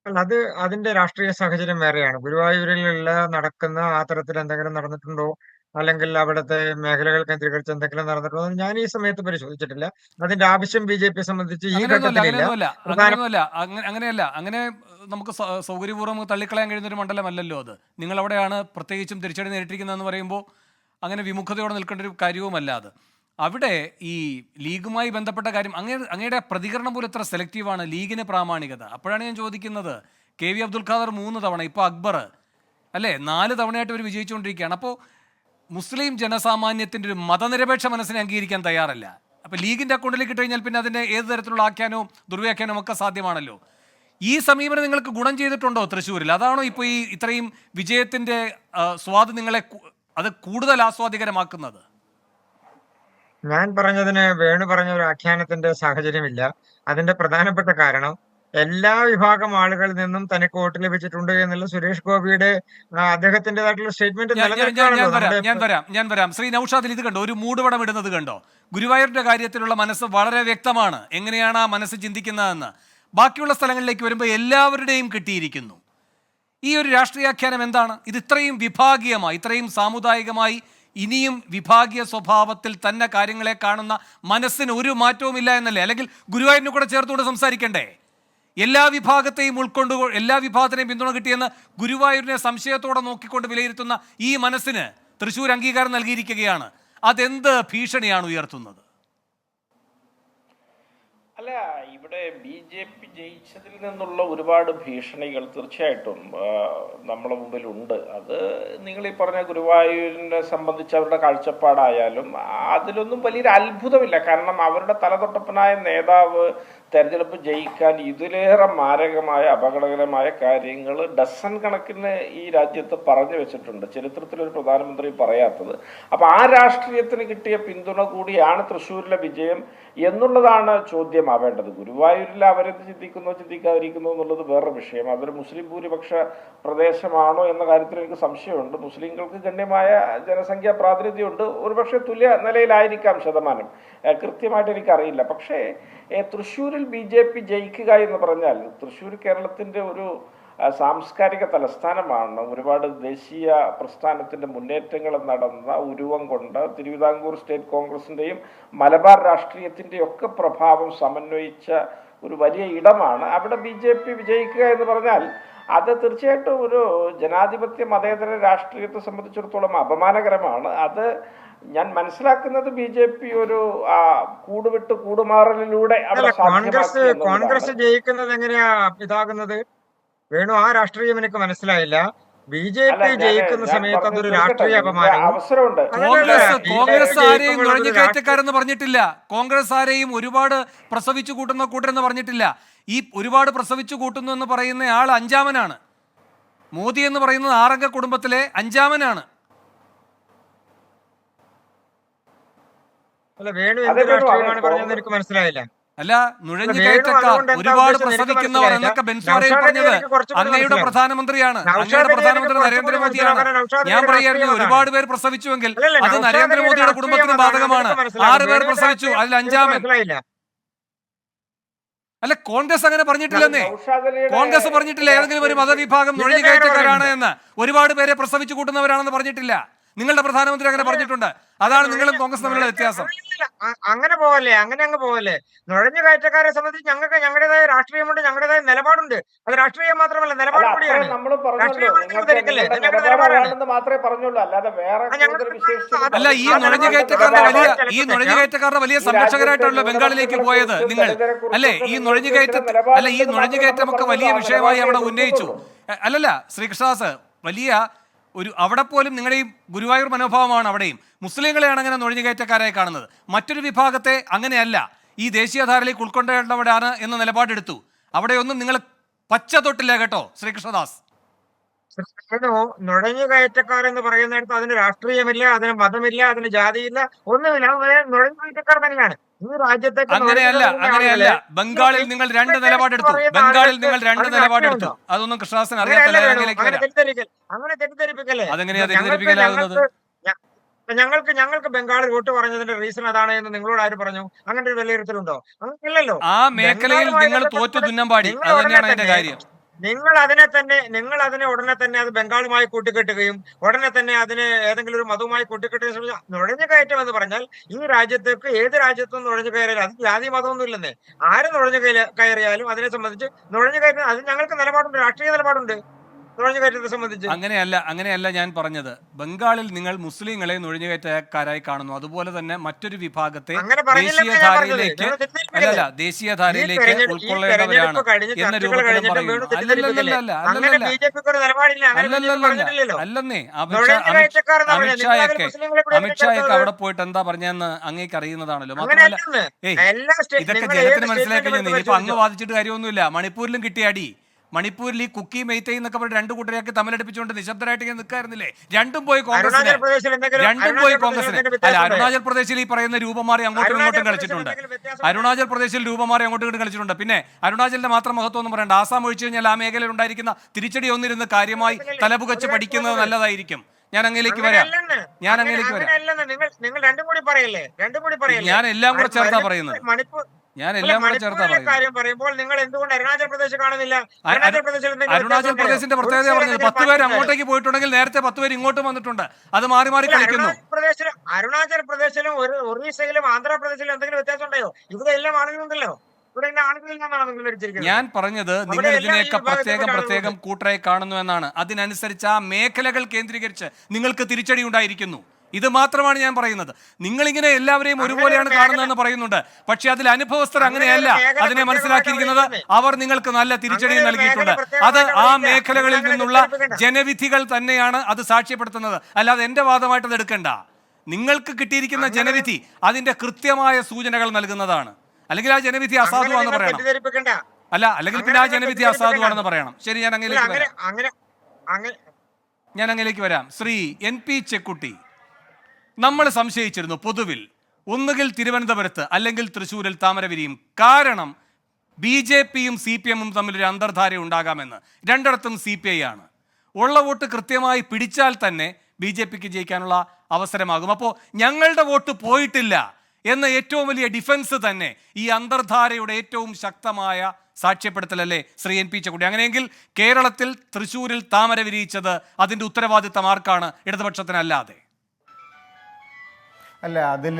അല്ല, അതിന്റെ രാഷ്ട്രീയ സാഹചര്യം വേറെയാണ്. ഗുരുവായൂരിലുള്ള നടക്കുന്ന ആ തരത്തിൽ എന്തെങ്കിലും നടന്നിട്ടുണ്ടോ, അല്ലെങ്കിൽ അവിടുത്തെ മേഖലകൾ കേന്ദ്രീകരിച്ച് എന്തെങ്കിലും നടന്നിട്ടുണ്ടോ എന്ന് ഞാൻ ഈ സമയത്ത് പരിശോധിച്ചിട്ടില്ല. അതിന്റെ ആവശ്യം ബി.ജെ.പി സംബന്ധിച്ച് ഈ അങ്ങനെയൊന്നുമല്ല, ഘട്ടത്തിലില്ല. അങ്ങനെയൊന്നുമല്ല, പ്രധാന അങ്ങനെയൊന്നുമല്ല, അങ്ങനെയല്ല. അങ്ങനെ നമുക്ക് സൗകര്യപൂർവ്വം തള്ളിക്കളയാൻ കഴിയുന്ന ഒരു മണ്ഡലമല്ലല്ലോ അത്. നിങ്ങൾ അവിടെയാണ് പ്രത്യേകിച്ചും തിരിച്ചടി നേരിട്ടിരിക്കുന്നതെന്ന് പറയുമ്പോൾ അങ്ങനെ വിമുഖതയോടെ നിൽക്കേണ്ട ഒരു കാര്യവുമല്ല അത്. അവിടെ ഈ ലീഗുമായി ബന്ധപ്പെട്ട കാര്യം അങ്ങയുടെ പ്രതികരണം പോലും എത്ര സെലക്റ്റീവാണ്. ലീഗിന് പ്രാമാണികത. അപ്പോഴാണ് ഞാൻ ചോദിക്കുന്നത്, KV അബ്ദുൽ ഖാദർ 3 തവണ, ഇപ്പോൾ അക്ബർ അല്ലേ 4 തവണയായിട്ട് അവർ വിജയിച്ചുകൊണ്ടിരിക്കുകയാണ്. അപ്പോൾ മുസ്ലിം ജനസാമാന്യത്തിൻ്റെ ഒരു മതനിരപേക്ഷ മനസ്സിനെ അംഗീകരിക്കാൻ തയ്യാറല്ല. അപ്പോൾ ലീഗിൻ്റെ അക്കൗണ്ടിലേക്ക് ഇട്ട് കഴിഞ്ഞാൽ പിന്നെ അതിൻ്റെ ഏത് തരത്തിലുള്ള ആഖ്യാനവും ദുർവ്യാഖ്യാനവും ഒക്കെ സാധ്യമാണല്ലോ. ഈ സമീപനം നിങ്ങൾക്ക് ഗുണം ചെയ്തിട്ടുണ്ടോ തൃശ്ശൂരിൽ? അതാണോ ഇപ്പോൾ ഈ ഇത്രയും വിജയത്തിൻ്റെ സ്വാദ് നിങ്ങളെ അത് കൂടുതൽ ആസ്വാദികരമാക്കുന്നത്? ഞാൻ പറഞ്ഞതിന് വേണു പറഞ്ഞ ഒരു ആഖ്യാനത്തിന്റെ സാഹചര്യമില്ല. അതിന്റെ പ്രധാനപ്പെട്ട കാരണം എല്ലാ വിഭാഗം ആളുകളിൽ നിന്നും തനിക്ക് വോട്ട് ലഭിച്ചിട്ടുണ്ട് എന്നുള്ള സുരേഷ് ഗോപിയുടെ അദ്ദേഹത്തിൻ്റെതായിട്ടുള്ള സ്റ്റേറ്റ്മെന്റ് ഞാൻ വരാം. ശ്രീ നൌഷാദിൽ ഇത് കണ്ടോ, ഒരു മൂടുപടം ഇടുന്നത് കണ്ടോ? ഗുരുവായൂരിന്റെ കാര്യത്തിലുള്ള മനസ്സ് വളരെ വ്യക്തമാണ്, എങ്ങനെയാണ് ആ മനസ്സ് ചിന്തിക്കുന്നതെന്ന്. ബാക്കിയുള്ള സ്ഥലങ്ങളിലേക്ക് വരുമ്പോൾ എല്ലാവരുടെയും കിട്ടിയിരിക്കുന്നു. ഈ ഒരു രാഷ്ട്രീയാഖ്യാനം എന്താണ്? ഇത് ഇത്രയും വിഭാഗീയമായി, ഇത്രയും സാമുദായികമായി, ഇനിയും വിഭാഗീയ സ്വഭാവത്തിൽ തന്നെ കാര്യങ്ങളെ കാണുന്ന മനസ്സിന് ഒരു മാറ്റവുമില്ല എന്നല്ലേ? അല്ലെങ്കിൽ ഗുരുവായൂരിനെ കൂടെ ചേർത്തുകൊണ്ട് സംസാരിക്കണ്ടേ? എല്ലാ വിഭാഗത്തെയും ഉൾക്കൊണ്ട് എല്ലാ വിഭാഗത്തിനെയും പിന്തുണ കിട്ടിയെന്ന് ഗുരുവായൂരിനെ സംശയത്തോടെ നോക്കിക്കൊണ്ട് വിലയിരുത്തുന്ന ഈ മനസ്സിന് തൃശ്ശൂർ അംഗീകാരം നൽകിയിരിക്കുകയാണ്. അതെന്ത് ഭീഷണിയാണ് ഉയർത്തുന്നത്? അല്ല, ഇവിടെ BJP ജയിച്ചതിൽ നിന്നുള്ള ഒരുപാട് ഭീഷണികൾ തീർച്ചയായിട്ടും നമ്മുടെ മുമ്പിലുണ്ട്. അത് നിങ്ങൾ ഈ പറഞ്ഞ ഗുരുവായൂരിനെ സംബന്ധിച്ച് അവരുടെ കാഴ്ചപ്പാടായാലും അതിലൊന്നും വലിയൊരു അത്ഭുതമില്ല. കാരണം അവരുടെ തലതൊട്ടപ്പനായ നേതാവ് തെരഞ്ഞെടുപ്പ് ജയിക്കാൻ ഇതിലേറെ മാരകമായ അപകടകരമായ കാര്യങ്ങൾ ഡസൻ കണക്കിന് ഈ രാജ്യത്ത് പറഞ്ഞു വെച്ചിട്ടുണ്ട്, ചരിത്രത്തിലൊരു പ്രധാനമന്ത്രി പറയാത്തത്. അപ്പോൾ ആ രാഷ്ട്രീയത്തിന് കിട്ടിയ പിന്തുണ കൂടിയാണ് തൃശ്ശൂരിലെ വിജയം എന്നുള്ളതാണ് ചോദ്യമാവേണ്ടത്. ഗുരുവായൂരിൽ അവരെന്ത് ചിന്തിക്കുന്നോ ചിന്തിക്കാതിരിക്കുന്നോ എന്നുള്ളത് വേറൊരു വിഷയം. അതൊരു മുസ്ലിം ഭൂരിപക്ഷ പ്രദേശമാണോ എന്ന കാര്യത്തിൽ എനിക്ക് സംശയമുണ്ട്. മുസ്ലിങ്ങൾക്ക് ഗണ്യമായ ജനസംഖ്യാ പ്രാതിനിധ്യമുണ്ട്. ഒരുപക്ഷെ തുല്യ നിലയിലായിരിക്കാം ശതമാനം, കൃത്യമായിട്ട് എനിക്കറിയില്ല. പക്ഷേ തൃശ്ശൂരിൽ BJP ജയിക്കുക എന്ന് പറഞ്ഞാൽ, തൃശ്ശൂർ കേരളത്തിൻ്റെ ഒരു സാംസ്കാരിക തലസ്ഥാനമാണ്. ഒരുപാട് ദേശീയ പ്രസ്ഥാനത്തിൻ്റെ മുന്നേറ്റങ്ങൾ നടന്ന, ഉരുവം കൊണ്ട തിരുവിതാംകൂർ സ്റ്റേറ്റ് കോൺഗ്രസിൻ്റെയും മലബാർ രാഷ്ട്രീയത്തിൻ്റെയും ഒക്കെ പ്രഭാവം സമന്വയിച്ച ഒരു വലിയ ഇടമാണ്. അവിടെ BJP വിജയിക്കുക എന്ന് പറഞ്ഞാൽ അത് തീർച്ചയായിട്ടും ഒരു ജനാധിപത്യ മതേതര രാഷ്ട്രീയത്തെ സംബന്ധിച്ചിടത്തോളം അപമാനകരമാണ്. അത് ഞാൻ മനസ്സിലാക്കുന്നത് BJP ഒരു കൂടുവിട്ട് കൂടുമാറലിലൂടെ കോൺഗ്രസ് ജയിക്കുന്നത് എങ്ങനെയാ ഇതാകുന്നത്? വേണു, ആ രാഷ്ട്രീയം എനിക്ക് മനസ്സിലായില്ല. BJP ജയിക്കുന്ന സമയത്ത് അതൊരു രാഷ്ട്രീയ അപമാനം. അവസരമുണ്ട്. കോൺഗ്രസ് ആരെയും നുഴഞ്ഞുകയറ്റക്കാരെന്ന് പറഞ്ഞിട്ടില്ല. കോൺഗ്രസ് ആരെയും ഒരുപാട് പ്രസവിച്ചു കൂട്ടുന്ന കൂട്ടരെന്ന് പറഞ്ഞിട്ടില്ല. ഈ ഒരുപാട് പ്രസവിച്ചു കൂട്ടുന്നു എന്ന് പറയുന്ന ആൾ അഞ്ചാമനാണ്. മോദി എന്ന് പറയുന്നത് 6 അംഗ കുടുംബത്തിലെ അഞ്ചാമനാണ്. അല്ല, വേണു എന്ത് രാഷ്ട്രീയമാണ് പറഞ്ഞതെന്ന് എനിക്ക് മനസ്സിലായില്ല. അല്ല, നുഴഞ്ഞു കയറ്റക്കാർ ഒരുപാട് പ്രസവിക്കുന്നവർ എന്നൊക്കെ ബെൻസ്വാരയിൽ പറഞ്ഞത് അങ്ങയുടെ പ്രധാനമന്ത്രിയാണ്, അങ്ങയുടെ പ്രധാനമന്ത്രി നരേന്ദ്രമോദിയാണ്. ഞാൻ പറയായിരുന്നു ഒരുപാട് പേർ പ്രസവിച്ചുവെങ്കിൽ അത് നരേന്ദ്രമോദിയുടെ കുടുംബത്തിന് ബാധകമാണ്. 6 പേർ പ്രസവിച്ചു, അതിൽ അഞ്ചാമൻ. അല്ല, കോൺഗ്രസ് അങ്ങനെ പറഞ്ഞിട്ടില്ലെന്നേ. കോൺഗ്രസ് പറഞ്ഞിട്ടില്ല ഏതെങ്കിലും ഒരു മതവിഭാഗം നുഴഞ്ഞു കയറ്റക്കാരാണ് എന്ന്. ഒരുപാട് പേരെ പ്രസവിച്ചു കൂട്ടുന്നവരാണെന്ന് പറഞ്ഞിട്ടില്ല. നിങ്ങളുടെ പ്രധാനമന്ത്രി അങ്ങനെ പറഞ്ഞിട്ടുണ്ട്. അതാണ് നിങ്ങളും കോൺഗ്രസ് തമ്മിലുള്ള വ്യത്യാസം. അങ്ങനെ പോവല്ലേ, അങ്ങ് പോവല്ലേ. നുഴഞ്ഞു കയറ്റക്കാരെ സംബന്ധിച്ച് ഞങ്ങൾക്ക് ഞങ്ങളുടേതായ രാഷ്ട്രീയമുണ്ട്, ഞങ്ങളുടേതായ നിലപാടുണ്ട്. അത് രാഷ്ട്രീയം മാത്രമല്ല, നിലപാട് കൂടിയാണ്. മാത്രമേ പറഞ്ഞുള്ളൂ, അല്ലാതെ വേറെ അല്ല, ഈ നുഴഞ്ഞുകയറ്റക്കാരുടെ വലിയ സംരക്ഷകരായിട്ടാണല്ലോ ബംഗാളിലേക്ക് പോയത് നിങ്ങൾ, അല്ലേ? ഈ നുഴഞ്ഞുകയറ്റമൊക്കെ വലിയ വിഷയമായി അവിടെ ഉന്നയിച്ചു. അല്ലല്ല ശ്രീകൃഷ്ണദാസ്, വലിയ ഒരു അവിടെ പോലും നിങ്ങളുടെ ഈ ഗുരുവായൂർ മനോഭാവമാണ്. അവിടെയും മുസ്ലിങ്ങളെയാണ് അങ്ങനെ നുഴഞ്ഞുകയറ്റക്കാരായി കാണുന്നത്. മറ്റൊരു വിഭാഗത്തെ അങ്ങനെയല്ല, ഈ ദേശീയധാരയിലേക്ക് ഉൾക്കൊണ്ടേണ്ടവരാണ് എന്ന നിലപാടെടുത്തു. അവിടെയൊന്നും നിങ്ങൾ പച്ച തൊട്ടില്ല കേട്ടോ ശ്രീകൃഷ്ണദാസ്. നുഴഞ്ഞു കയറ്റക്കാരെന്ന് പറയുന്നിടത്ത് അതിന് രാഷ്ട്രീയമില്ല, അതിന് മതമില്ല, അതിന് ജാതിയില്ല, ഒന്നുമില്ല. നുഴഞ്ഞു കയറ്റക്കാർ തന്നെയാണ് ഈ രാജ്യത്തെ. അങ്ങനെയല്ല. ബംഗാളിൽ നിങ്ങൾ 2 നിലപാടെടുത്തു. അതൊന്നും കൃഷ്ണദാസൻ അറിയാത്തല്ലേ. അങ്ങനെ തെറ്റിദ്ധരിപ്പിക്കല്ലേ. അതെങ്ങനെയാ തെറ്റിദ്ധരിപ്പിക്കലാകുന്നത്? ഞങ്ങൾക്ക് ബംഗാളിൽ വോട്ട് പറഞ്ഞതിന്റെ റീസൺ അതാണ് എന്ന് നിങ്ങളോട് ആര് പറഞ്ഞു? അങ്ങനെ ഒരു വിലയിരുത്തലുണ്ടോ? അങ്ങനെയല്ലോ. ആ മേഖലയിൽ നിങ്ങൾ തോറ്റു തുന്നം പാടി. അത് തന്നെയാണ് അതിന്റെ കാര്യം. നിങ്ങൾ അതിനെ ഉടനെ തന്നെ അത് ബംഗാളുമായി കൂട്ടിക്കെട്ടുകയും ഉടനെ തന്നെ അതിന് ഏതെങ്കിലും ഒരു മതവുമായി കൂട്ടിക്കെട്ടുകയും ശ്രമിച്ചു. നുഴഞ്ഞു കയറ്റം എന്ന് പറഞ്ഞാൽ ഈ രാജ്യത്തേക്ക് ഏത് രാജ്യത്തും നുഴഞ്ഞു കയറിയാലും അത് ജാതി മതമൊന്നും ഇല്ലെന്നേ. ആര് നുഴഞ്ഞു കയറിയാലും അതിനെ സംബന്ധിച്ച് നുഴഞ്ഞു കയറ്റം അത് ഞങ്ങൾക്ക് നിലപാടുണ്ട്, രാഷ്ട്രീയ നിലപാടുണ്ട് നുഴഞ്ഞുകയറ്റത്തെ സംബന്ധിച്ച്. അങ്ങനെയല്ല ഞാൻ പറഞ്ഞത്. ബംഗാളിൽ നിങ്ങൾ മുസ്ലിങ്ങളെ നുഴഞ്ഞുകയറ്റക്കാരായി കാണുന്നു, അതുപോലെ തന്നെ മറ്റൊരു വിഭാഗത്തെ ദേശീയധാരയിലേക്ക് ഉൾക്കൊള്ളേണ്ടവരാണ് എന്ന രൂപത്തിൽ പറയുന്നു. അല്ലെന്നേ, അമിത്ഷായൊക്കെ അവിടെ പോയിട്ട് എന്താ പറഞ്ഞെന്ന് അങ്ങേക്ക് അറിയുന്നതാണല്ലോ. മാത്രമല്ല ഇതൊക്കെ ജനത്തിന് മനസ്സിലാക്കി കഴിഞ്ഞു. ഇനിയിപ്പോ അങ്ങ് വാദിച്ചിട്ട് കാര്യമൊന്നുമില്ല. മണിപ്പൂരിലും കിട്ടിയാടി. മണിപ്പൂരിൽ ഈ കുക്കി മെയ്തൈ എന്നൊക്കെ പറഞ്ഞ 2 കൂട്ടരെയൊക്കെ തമ്മിലടിപ്പിച്ചുകൊണ്ട് നിശബ്ദരായിട്ട് ഇങ്ങനെ നിൽക്കായിരുന്നില്ലേ? രണ്ടും പോയി കോൺഗ്രസിന്. അല്ല, അരുണാചൽ പ്രദേശിൽ ഈ പറയുന്ന രൂപം മാറി അങ്ങോട്ടും ഇങ്ങോട്ടും കളിച്ചിട്ടുണ്ട്. പിന്നെ അരുണാചലിന്റെ മാത്രം മഹത്വം ഒന്നും പറയണ്ട. ആസാം ഒഴിച്ചു കഴിഞ്ഞാൽ ആ മേഖലയിൽ ഉണ്ടായിരിക്കുന്ന തിരിച്ചടി ഒന്നിരുന്ന് കാര്യമായി തലപുകച്ച് പഠിക്കുന്നത് നല്ലതായിരിക്കും. ഞാൻ അങ്ങയിലേക്ക് വരാം. നിങ്ങൾ രണ്ടും കൂടി പറയല്ലേ. ഞാൻ എല്ലാം കൂടെ ചേർത്താ പറയുന്നത്. കാര്യം പറയുമ്പോൾ നിങ്ങൾ എന്തുകൊണ്ട് അരുണാചൽ പ്രദേശ് കാണുന്നില്ല? അരുണാചൽ പ്രദേശിന്റെ പ്രത്യേകത പറഞ്ഞത് 10 പേര് അങ്ങോട്ടേക്ക് പോയിട്ടുണ്ടെങ്കിൽ നേരത്തെ 10 പേര് ഇങ്ങോട്ടും വന്നിട്ടുണ്ട്. അത് മാറി മാറി കളിക്കുന്നു. അരുണാചൽ പ്രദേശിലും ഒറീസയിലും ആന്ധ്രാപ്രദേശിലും എന്തെങ്കിലും വ്യത്യാസം ഉണ്ടായോ? ഇവിടെ എല്ലാം ആളുകളുണ്ടല്ലോ. ഞാൻ പറഞ്ഞത് നിങ്ങൾ ഇതിനെയൊക്കെ പ്രത്യേകം കൂട്ടരായി കാണുന്നു എന്നാണ്. അതിനനുസരിച്ച് ആ മേഖലകൾ കേന്ദ്രീകരിച്ച് നിങ്ങൾക്ക് തിരിച്ചടി ഉണ്ടായിരിക്കുന്നു. ഇത് മാത്രമാണ് ഞാൻ പറയുന്നത്. നിങ്ങളിങ്ങനെ എല്ലാവരെയും ഒരുപോലെയാണ് കാണുന്നതെന്ന് പറയുന്നുണ്ട്. പക്ഷെ അതിൽ അനുഭവസ്ഥർ അങ്ങനെയല്ല അതിനെ മനസ്സിലാക്കിയിരിക്കുന്നത്. അവർ നിങ്ങൾക്ക് നല്ല തിരിച്ചടി നൽകിയിട്ടുണ്ട്. അത് ആ മേഖലകളിൽ നിന്നുള്ള ജനവിധികൾ തന്നെയാണ് അത് സാക്ഷ്യപ്പെടുത്തുന്നത്. അല്ലാതെ എന്റെ വാദമായിട്ട് അത് എടുക്കണ്ട. നിങ്ങൾക്ക് കിട്ടിയിരിക്കുന്ന ജനവിധി അതിന്റെ കൃത്യമായ സൂചനകൾ നൽകുന്നതാണ്. അല്ലെങ്കിൽ ആ ജനവിധി അസാധുവാണെന്ന് പറയണം. അല്ലെങ്കിൽ പിന്നെ ആ ജനവിധി അസാധുവാണെന്ന് പറയണം. ശരി, ഞാൻ അങ്ങയിലേക്ക് വരാം. ശ്രീ NP ചെക്കുട്ടി, നമ്മൾ സംശയിച്ചിരുന്നു പൊതുവിൽ ഒന്നുകിൽ തിരുവനന്തപുരത്ത് അല്ലെങ്കിൽ തൃശ്ശൂരിൽ താമര വിരിയും. കാരണം BJPയും CPMഉം തമ്മിലൊരു അന്തർധാര ഉണ്ടാകാമെന്ന്. രണ്ടിടത്തും CPI ആണ്. ഉള്ള വോട്ട് കൃത്യമായി പിടിച്ചാൽ തന്നെ BJPക്ക് ജയിക്കാനുള്ള അവസരമാകും. അപ്പോൾ ഞങ്ങളുടെ വോട്ട് പോയിട്ടില്ല എന്ന ഏറ്റവും വലിയ ഡിഫൻസ് തന്നെ ഈ അന്തർധാരയുടെ ഏറ്റവും ശക്തമായ സാക്ഷ്യപ്പെടുത്തലല്ലേ ശ്രീ NP ചെക്കുട്ടി? അങ്ങനെയെങ്കിൽ കേരളത്തിൽ തൃശ്ശൂരിൽ താമര വിരിയിച്ചത് അതിൻ്റെ ഉത്തരവാദിത്തം ആർക്കാണ്? ഇടതുപക്ഷത്തിനല്ലാതെ. അല്ല, അതിൽ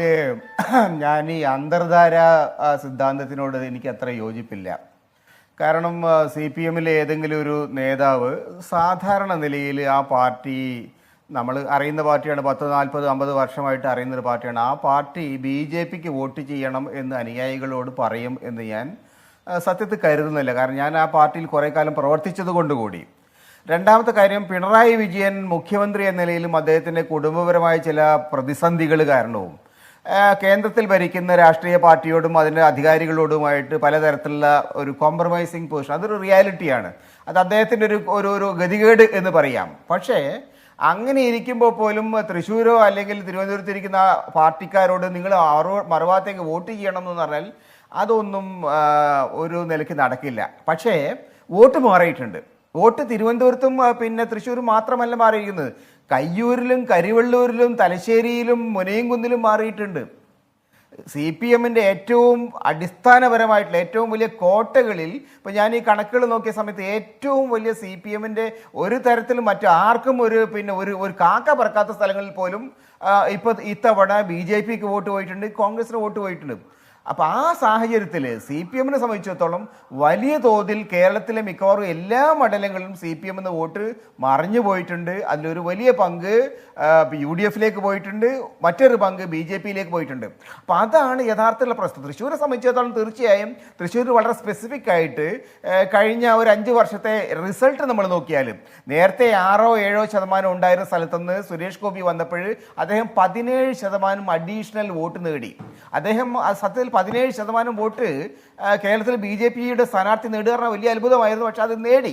ഞാൻ ഈ അന്തർധാര സിദ്ധാന്തത്തിനോട് എനിക്ക് അത്ര യോജിപ്പില്ല. കാരണം CPMലെ ഏതെങ്കിലും ഒരു നേതാവ് സാധാരണ നിലയിൽ ആ പാർട്ടി നമ്മൾ അറിയുന്ന പാർട്ടിയാണ്, 10, 40, 50 വർഷമായിട്ട് അറിയുന്നൊരു പാർട്ടിയാണ്. ആ പാർട്ടി BJPക്ക് വോട്ട് ചെയ്യണം എന്ന് അനുയായികളോട് പറയും എന്ന് ഞാൻ സത്യത്തിൽ കരുതുന്നില്ല. കാരണം ഞാൻ ആ പാർട്ടിയിൽ കുറേ കാലം പ്രവർത്തിച്ചത് കൊണ്ടുകൂടി. രണ്ടാമത്തെ കാര്യം, പിണറായി വിജയൻ മുഖ്യമന്ത്രി എന്ന നിലയിലും അദ്ദേഹത്തിൻ്റെ കുടുംബപരമായ ചില പ്രതിസന്ധികൾ കാരണവും കേന്ദ്രത്തിൽ ഭരിക്കുന്ന രാഷ്ട്രീയ പാർട്ടിയോടും അതിൻ്റെ അധികാരികളോടുമായിട്ട് പലതരത്തിലുള്ള ഒരു കോംപ്രമൈസിങ് പൊസിഷൻ, അതൊരു റിയാലിറ്റിയാണ്. അത് അദ്ദേഹത്തിൻ്റെ ഒരു ഗതികേട് എന്ന് പറയാം. പക്ഷേ അങ്ങനെ ഇരിക്കുമ്പോൾ പോലും തൃശ്ശൂരോ അല്ലെങ്കിൽ തിരുവനന്തപുരത്ത് ഇരിക്കുന്ന പാർട്ടിക്കാരോട് നിങ്ങൾ മറുഭാഗത്തേക്ക് വോട്ട് ചെയ്യണം എന്ന് പറഞ്ഞാൽ അതൊന്നും ഒരു നിലയ്ക്ക് നടക്കില്ല. പക്ഷേ വോട്ട് മാറിയിട്ടുണ്ട്. വോട്ട് തിരുവനന്തപുരത്തും പിന്നെ തൃശ്ശൂരും മാത്രമല്ല മാറിയിരിക്കുന്നത്, കയ്യൂരിലും കരിവള്ളൂരിലും തലശ്ശേരിയിലും മുനയംകുന്നിലും മാറിയിട്ടുണ്ട്. CPM-ന്റെ ഏറ്റവും അടിസ്ഥാനപരമായിട്ടുള്ള ഏറ്റവും വലിയ കോട്ടകളിൽ ഇപ്പോൾ ഞാൻ ഈ കണക്കുകൾ നോക്കിയ സമയത്ത് ഏറ്റവും വലിയ CPM-ന്റെ ഒരു തരത്തിലും മറ്റാർക്കും ഒരു കാക്ക പറക്കാത്ത സ്ഥലങ്ങളിൽ പോലും ഇപ്പോൾ ഇത്തവണ BJP-ക്ക് വോട്ട് പോയിട്ടുണ്ട്, കോൺഗ്രസിന് വോട്ട് പോയിട്ടുണ്ട്. അപ്പോൾ ആ സാഹചര്യത്തിൽ CPM-നെ സംബന്ധിച്ചിടത്തോളം വലിയ തോതിൽ കേരളത്തിലെ മിക്കവാറും എല്ലാ മണ്ഡലങ്ങളിലും CPM-ന്ന് വോട്ട് മറിഞ്ഞു പോയിട്ടുണ്ട്. അതിലൊരു വലിയ പങ്ക് UDF-ലേക്ക് പോയിട്ടുണ്ട്, മറ്റൊരു പങ്ക് BJP-യിലേക്ക് പോയിട്ടുണ്ട്. അപ്പോൾ അതാണ് യഥാർത്ഥത്തിലുള്ള പ്രശ്നം. തൃശ്ശൂരെ സംബന്ധിച്ചിടത്തോളം തീർച്ചയായും തൃശ്ശൂർ വളരെ സ്പെസിഫിക് ആയിട്ട് കഴിഞ്ഞ ഒരു 5 വർഷത്തെ റിസൾട്ട് നമ്മൾ നോക്കിയാലും നേരത്തെ 6-7% ഉണ്ടായിരുന്ന സ്ഥലത്തുനിന്ന് സുരേഷ് ഗോപി വന്നപ്പോൾ അദ്ദേഹം 17% അഡീഷണൽ വോട്ട് നേടി. അദ്ദേഹം സത്യത്തിൽ 17% വോട്ട് കേരളത്തിൽ BJP-യുടെ സ്ഥാനാർത്ഥി നേടുക വലിയ അത്ഭുതമായിരുന്നു. പക്ഷെ അത് നേടി.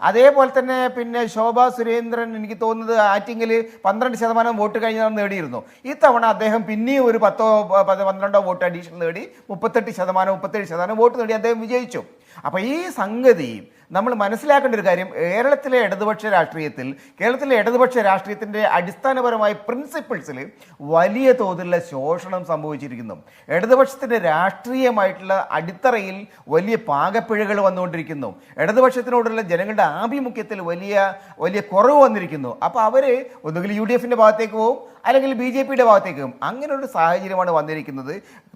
അതേപോലെ തന്നെ പിന്നെ ശോഭാ സുരേന്ദ്രൻ എനിക്ക് തോന്നുന്നത് ആറ്റിങ്ങിൽ 12% വോട്ട് കഴിഞ്ഞാൽ നേടിയിരുന്നു. ഇത്തവണ അദ്ദേഹം പിന്നെയും ഒരു 10-12 വോട്ട് അഡീഷണൽ നേടി 37% വോട്ട് നേടി അദ്ദേഹം വിജയിച്ചു. അപ്പോൾ ഈ സംഗതി നമ്മൾ മനസ്സിലാക്കേണ്ട ഒരു കാര്യം, കേരളത്തിലെ ഇടതുപക്ഷ രാഷ്ട്രീയത്തിൻ്റെ അടിസ്ഥാനപരമായ പ്രിൻസിപ്പിൾസിൽ വലിയ തോതിലുള്ള ശോഷണം സംഭവിച്ചിരിക്കുന്നു. ഇടതുപക്ഷത്തിൻ്റെ രാഷ്ട്രീയമായിട്ടുള്ള അടിത്തറയിൽ വലിയ പാകപ്പിഴകൾ വന്നുകൊണ്ടിരിക്കുന്നു. ഇടതുപക്ഷത്തിനോടുള്ള ജനങ്ങളുടെ ആഭിമുഖ്യത്തിൽ വലിയ കുറവ് വന്നിരിക്കുന്നു. അപ്പോൾ അവർ ഒന്നുകിൽ UDF-ന്റെ ഭാഗത്തേക്ക് പോകും, അല്ലെങ്കിൽ BJP-യുടെ ഭാഗത്തേക്ക് പോകും. അങ്ങനെ ഒരു സാഹചര്യമാണ് വന്നിരിക്കുന്നത്.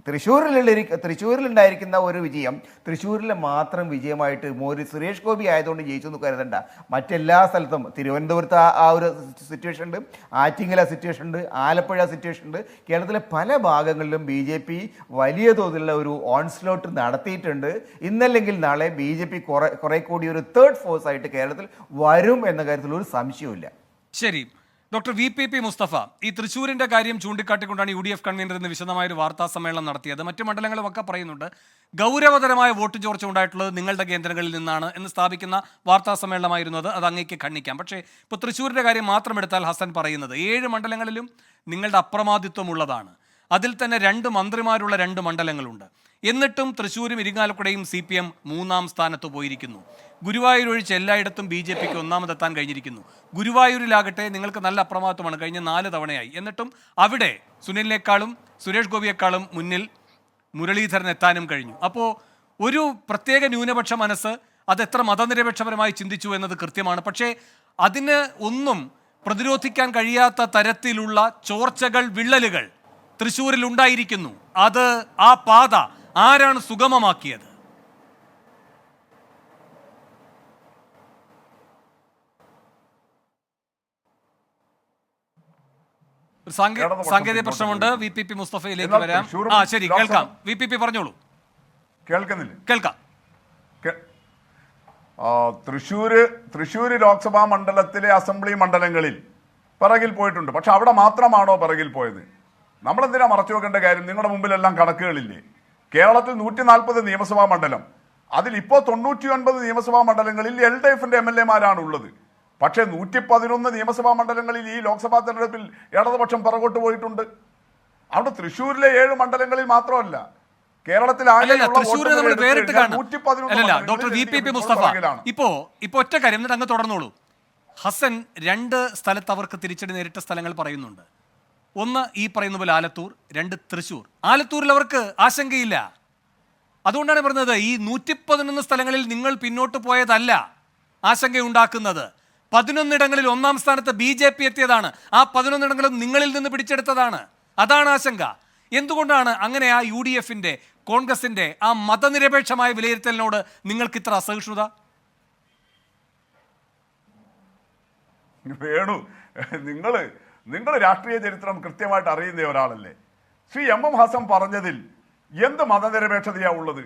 തൃശ്ശൂരിലുണ്ടായിരിക്കുന്ന ഒരു വിജയം തൃശ്ശൂരിലെ മാത്രം വിജയമായിട്ട് സുരേഷ് ഗോപി ആയതുകൊണ്ട് ജയിച്ചു എന്ന് കരുതണ്ട. മറ്റെല്ലാ സ്ഥലത്തും തിരുവനന്തപുരത്ത് ആ ഒരു സിറ്റുവേഷൻ ഉണ്ട്, ആറ്റിങ്ങൽ സിറ്റുവേഷൻ ഉണ്ട്, ആലപ്പുഴ സിറ്റുവേഷൻ ഉണ്ട്. കേരളത്തിലെ പല ഭാഗങ്ങളിലും BJP വലിയ തോതിലുള്ള ഒരു ഓൺസ്ലോട്ട് നടത്തിയിട്ടുണ്ട്. ഇന്നല്ലെങ്കിൽ നാളെ BJP കുറെ കൂടി ഒരു തേർഡ് ഫോഴ്സ് ആയിട്ട് കേരളത്തിൽ വരും എന്ന കാര്യത്തിൽ ഒരു സംശയവുമില്ല. ശരി, ഡോക്ടർ VPP മുസ്തഫ, ഈ തൃശ്ശൂരിന്റെ കാര്യം ചൂണ്ടിക്കാട്ടിക്കൊണ്ടാണ് UDF കൺവീനർ ഇന്ന് വിശദമായ ഒരു വാർത്താ സമ്മേളനം നടത്തിയത്. മറ്റു മണ്ഡലങ്ങളുമൊക്കെ പറയുന്നുണ്ട് ഗൗരവതരമായ വോട്ട് ചോർച്ച ഉണ്ടായിട്ടുള്ളത് നിങ്ങളുടെ കേന്ദ്രങ്ങളിൽ നിന്നാണ് എന്ന് സ്ഥാപിക്കുന്ന വാർത്താ സമ്മേളനമായിരുന്നു അത് അങ്ങേക്ക് ഖണ്ഡിക്കാം. പക്ഷേ ഇപ്പോൾ തൃശ്ശൂരിന്റെ കാര്യം മാത്രം എടുത്താൽ ഹസൻ പറയുന്നത് 7 മണ്ഡലങ്ങളിലും നിങ്ങളുടെ അപ്രമാദിത്വം ഉള്ളതാണ്. അതിൽ തന്നെ 2 മന്ത്രിമാരുള്ള 2 മണ്ഡലങ്ങളുണ്ട്. എന്നിട്ടും തൃശ്ശൂരും ഇരിങ്ങാലക്കുടയും CPM 3-ാം സ്ഥാനത്ത് പോയിരിക്കുന്നു. ഗുരുവായൂർ ഒഴിച്ച് എല്ലായിടത്തും BJP-ക്ക് 1-ാമതെത്താൻ കഴിഞ്ഞിരിക്കുന്നു. ഗുരുവായൂരിലാകട്ടെ നിങ്ങൾക്ക് നല്ല അപ്രമാദിത്വമാണ്, കഴിഞ്ഞ 4 തവണയായി. എന്നിട്ടും അവിടെ സുനിലിനേക്കാളും സുരേഷ് ഗോപിയേക്കാളും മുന്നിൽ മുരളീധരൻ എത്താനും കഴിഞ്ഞു. അപ്പോൾ ഒരു പ്രത്യേക ന്യൂനപക്ഷ മനസ്സ് അതെത്ര മതനിരപേക്ഷപരമായി ചിന്തിച്ചു എന്നത് കൃത്യമാണ്. പക്ഷേ അതിന് ഒന്നും പ്രതിരോധിക്കാൻ കഴിയാത്ത തരത്തിലുള്ള ചോർച്ചകൾ, വിള്ളലുകൾ തൃശ്ശൂരിൽ ഉണ്ടായിരിക്കുന്നു. ആ പാത ആരാണ് സുഗമമാക്കിയത്? സാങ്കേതിക പ്രശ്നമുണ്ട്. VPP മുസ്തഫയിലേക്ക് വരാം. ശരി, കേൾക്കാം. VPP പറഞ്ഞോളൂ. കേൾക്കുന്നില്ല? കേൾക്കാം. തൃശ്ശൂര് ലോക്സഭാ മണ്ഡലത്തിലെ അസംബ്ലി മണ്ഡലങ്ങളിൽ പിറകിൽ പോയിട്ടുണ്ട്. പക്ഷെ അവിടെ മാത്രമാണോ പിറകിൽ പോയത്? നമ്മളെന്തിനാ മറച്ചു വെക്കേണ്ട കാര്യം? നിങ്ങളുടെ മുമ്പിലെല്ലാം കണക്കുകളില്ലേ? കേരളത്തിൽ 140 നിയമസഭാ മണ്ഡലം, അതിൽ ഇപ്പോൾ 99 നിയമസഭാ മണ്ഡലങ്ങളിൽ LDF-ന്റെ MLA-മാരാണ് ഉള്ളത്. പക്ഷേ 111 നിയമസഭാ മണ്ഡലങ്ങളിൽ ഈ ലോക്സഭാ തെരഞ്ഞെടുപ്പിൽ ഇടതുപക്ഷം പിറകോട്ട് പോയിട്ടുണ്ട്. അവിടെ തൃശ്ശൂരിലെ 7 മണ്ഡലങ്ങളിൽ മാത്രമല്ല, കേരളത്തിൽ ഡോക്ടർ VPP മുസ്തഫ ഇപ്പോ ഒറ്റ കാര്യം എന്നിട്ട് അങ്ങ് തുടർന്നോളൂ. ഹസൻ 2 സ്ഥലത്ത് അവർക്ക് തിരിച്ചടി നേരിട്ട സ്ഥലങ്ങൾ പറയുന്നുണ്ട്. ഒന്ന് ഈ പറയുന്ന പോലെ ആലത്തൂർ, 2 തൃശ്ശൂർ. ആലത്തൂരിൽ അവർക്ക് ആശങ്കയില്ല. അതുകൊണ്ടാണ് പറഞ്ഞത് ഈ 111 സ്ഥലങ്ങളിൽ നിങ്ങൾ പിന്നോട്ട് പോയതല്ല ആശങ്കയുണ്ടാക്കുന്നത്. 11 ഇടങ്ങളിൽ 1-ാം സ്ഥാനത്ത് BJP എത്തിയതാണ്. ആ 11 ഇടങ്ങളും നിങ്ങളിൽ നിന്ന് പിടിച്ചെടുത്തതാണ്. അതാണ് ആശങ്ക. എന്തുകൊണ്ടാണ് അങ്ങനെ ആ UDF-ന്റെ കോൺഗ്രസിന്റെ ആ മതനിരപേക്ഷമായ വിലയിരുത്തലിനോട് നിങ്ങൾക്ക് ഇത്ര അസഹിഷ്ണുത? വേണു, നിങ്ങൾ രാഷ്ട്രീയ ചരിത്രം കൃത്യമായിട്ട് അറിയുന്ന ഒരാളല്ലേ? ശ്രീ MM ഹസൻ പറഞ്ഞതിൽ എന്ത് മതനിരപേക്ഷതയാ ഉള്ളത്?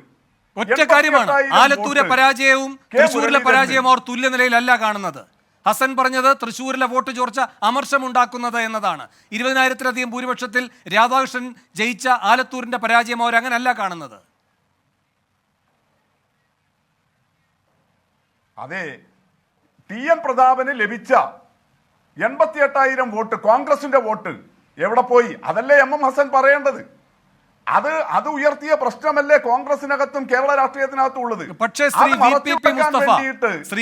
ഒറ്റ കാര്യമാണ്, ആലത്തൂരെ പരാജയവും തൃശ്ശൂരിലെ പരാജയവും അവർ തുല്യ നിലയിലല്ല കാണുന്നത്. ഹസൻ പറഞ്ഞത് തൃശ്ശൂരിലെ വോട്ട് ചോർച്ച അമർഷമുണ്ടാക്കുന്നത് എന്നതാണ്. 20,000-ലധികം ഭൂരിപക്ഷത്തിൽ രാധാകൃഷ്ണൻ ജയിച്ച ആലത്തൂരിന്റെ പരാജയം അവരങ്ങനല്ല കാണുന്നത്. അതെ, TN പ്രതാപന് ലഭിച്ച 88,000 വോട്ട്, കോൺഗ്രസിന്റെ വോട്ട് എവിടെ പോയി? അതല്ലേ MM ഹസൻ പറയേണ്ടത്. അത് ഉയർത്തിയ പ്രശ്നമല്ലേ കോൺഗ്രസിനകത്തും കേരള രാഷ്ട്രീയത്തിനകത്തും ഉള്ളത്. പക്ഷേ ശ്രീ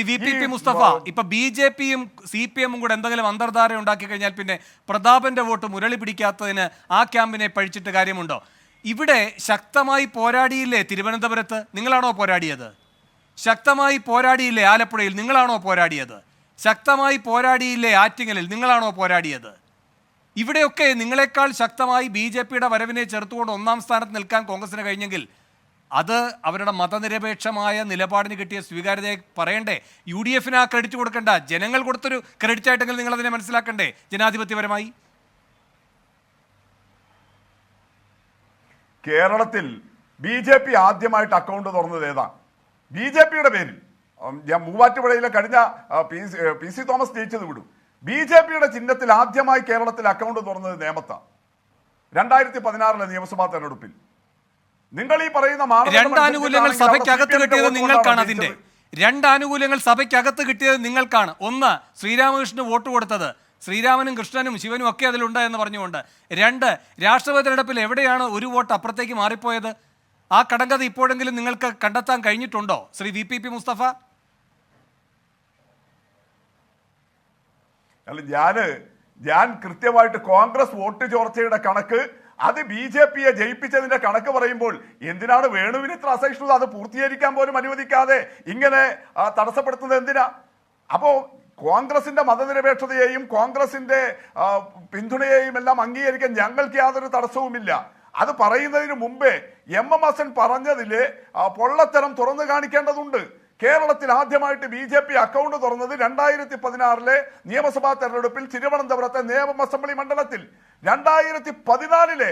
വി പി മുസ്തഫ ഇപ്പൊ BJPയും CPM കൂടെ എന്തെങ്കിലും അന്തർധാര ഉണ്ടാക്കി കഴിഞ്ഞാൽ പിന്നെ പ്രതാപന്റെ വോട്ട് മുരളി പിടിക്കാത്തതിന് ആ ക്യാമ്പിനെ പഴിച്ചിട്ട് കാര്യമുണ്ടോ? ഇവിടെ ശക്തമായി പോരാടിയില്ലേ തിരുവനന്തപുരത്ത്? നിങ്ങളാണോ പോരാടിയത്? ശക്തമായി പോരാടിയില്ലേ ആലപ്പുഴയിൽ? നിങ്ങളാണോ പോരാടിയത്? ശക്തമായി പോരാടിയില്ലേ ആറ്റിങ്ങലിൽ? നിങ്ങളാണോ പോരാടിയത്? ഇവിടെയൊക്കെ നിങ്ങളെക്കാൾ ശക്തമായി BJPയുടെ വരവിനെ ചെറുത്തുകൊണ്ട് ഒന്നാം സ്ഥാനത്ത് നിൽക്കാൻ കോൺഗ്രസിന് കഴിഞ്ഞെങ്കിൽ അത് അവരുടെ മതനിരപേക്ഷമായ നിലപാടിന് കിട്ടിയ സ്വീകാര്യതയെ പറയണ്ടേ? UDFന് ആ ക്രെഡിറ്റ് കൊടുക്കണ്ട, ജനങ്ങൾ കൊടുത്തൊരു ക്രെഡിറ്റ് ആയിട്ടെങ്കിൽ നിങ്ങൾ അതിനെ മനസ്സിലാക്കണ്ടേ ജനാധിപത്യപരമായി? കേരളത്തിൽ BJP ആദ്യമായിട്ട് അക്കൗണ്ട് തുറന്നത് ഏതാ? BJPയുടെ പേരിൽ. ഞാൻ മൂവാറ്റുപുഴയിലെ കഴിഞ്ഞ PC തോമസ് ജയിച്ചത് വിടും. BJPയുടെ ചിഹ്നത്തിൽ ആദ്യമായി കേരളത്തിൽ അക്കൗണ്ട് തുറന്നത് നേമത്താണ് 2016 നിയമസഭാ തെരഞ്ഞെടുപ്പിൽ. നിങ്ങൾ ഈ പറയുന്ന രണ്ടാനുകൂല്യങ്ങൾ സഭയ്ക്കകത്ത് കിട്ടിയത് നിങ്ങൾക്കാണ്. അതിന്റെ രണ്ടാനുകൂല്യങ്ങൾ സഭയ്ക്കകത്ത് കിട്ടിയത് നിങ്ങൾക്കാണ്. ഒന്ന്, ശ്രീരാമകൃഷ്ണന് വോട്ട് കൊടുത്തത് ശ്രീരാമനും കൃഷ്ണനും ശിവനും ഒക്കെ അതിലുണ്ട് എന്ന് പറഞ്ഞുകൊണ്ട്. രണ്ട്, രാഷ്ട്രപതി തെരഞ്ഞെടുപ്പിൽ എവിടെയാണ് ഒരു വോട്ട് അപ്പുറത്തേക്ക് മാറിപ്പോയത്? ആ കടങ്കഥ ഇപ്പോഴെങ്കിലും നിങ്ങൾക്ക് കണ്ടെത്താൻ കഴിഞ്ഞിട്ടുണ്ടോ ശ്രീ VP മുസ്തഫ? അല്ല, ഞാൻ കൃത്യമായിട്ട് കോൺഗ്രസ് വോട്ട് ചോർച്ചയുടെ കണക്ക്, അത് BJPയെ ജയിപ്പിച്ചതിന്റെ കണക്ക് പറയുമ്പോൾ എന്തിനാണ് വേണുവിന് ഇത്ര അസഹിഷ്ണുത? അത് പൂർത്തീകരിക്കാൻ പോലും അനുവദിക്കാതെ ഇങ്ങനെ തടസ്സപ്പെടുത്തുന്നത് എന്തിനാ? അപ്പോ കോൺഗ്രസിന്റെ മതനിരപേക്ഷതയെയും കോൺഗ്രസിന്റെ പിന്തുണയെയും എല്ലാം അംഗീകരിക്കാൻ ഞങ്ങൾക്ക് യാതൊരു തടസ്സവുമില്ല. അത് പറയുന്നതിന് മുമ്പേ MM ഹസൻ പറഞ്ഞതിലെ പൊള്ളത്തരം തുറന്നു കാണിക്കേണ്ടതുണ്ട്. കേരളത്തിൽ ആദ്യമായിട്ട് BJP അക്കൗണ്ട് തുറന്നത് 2016 നിയമസഭാ തെരഞ്ഞെടുപ്പിൽ തിരുവനന്തപുരത്തെ നേമം അസംബ്ലി മണ്ഡലത്തിൽ. 2014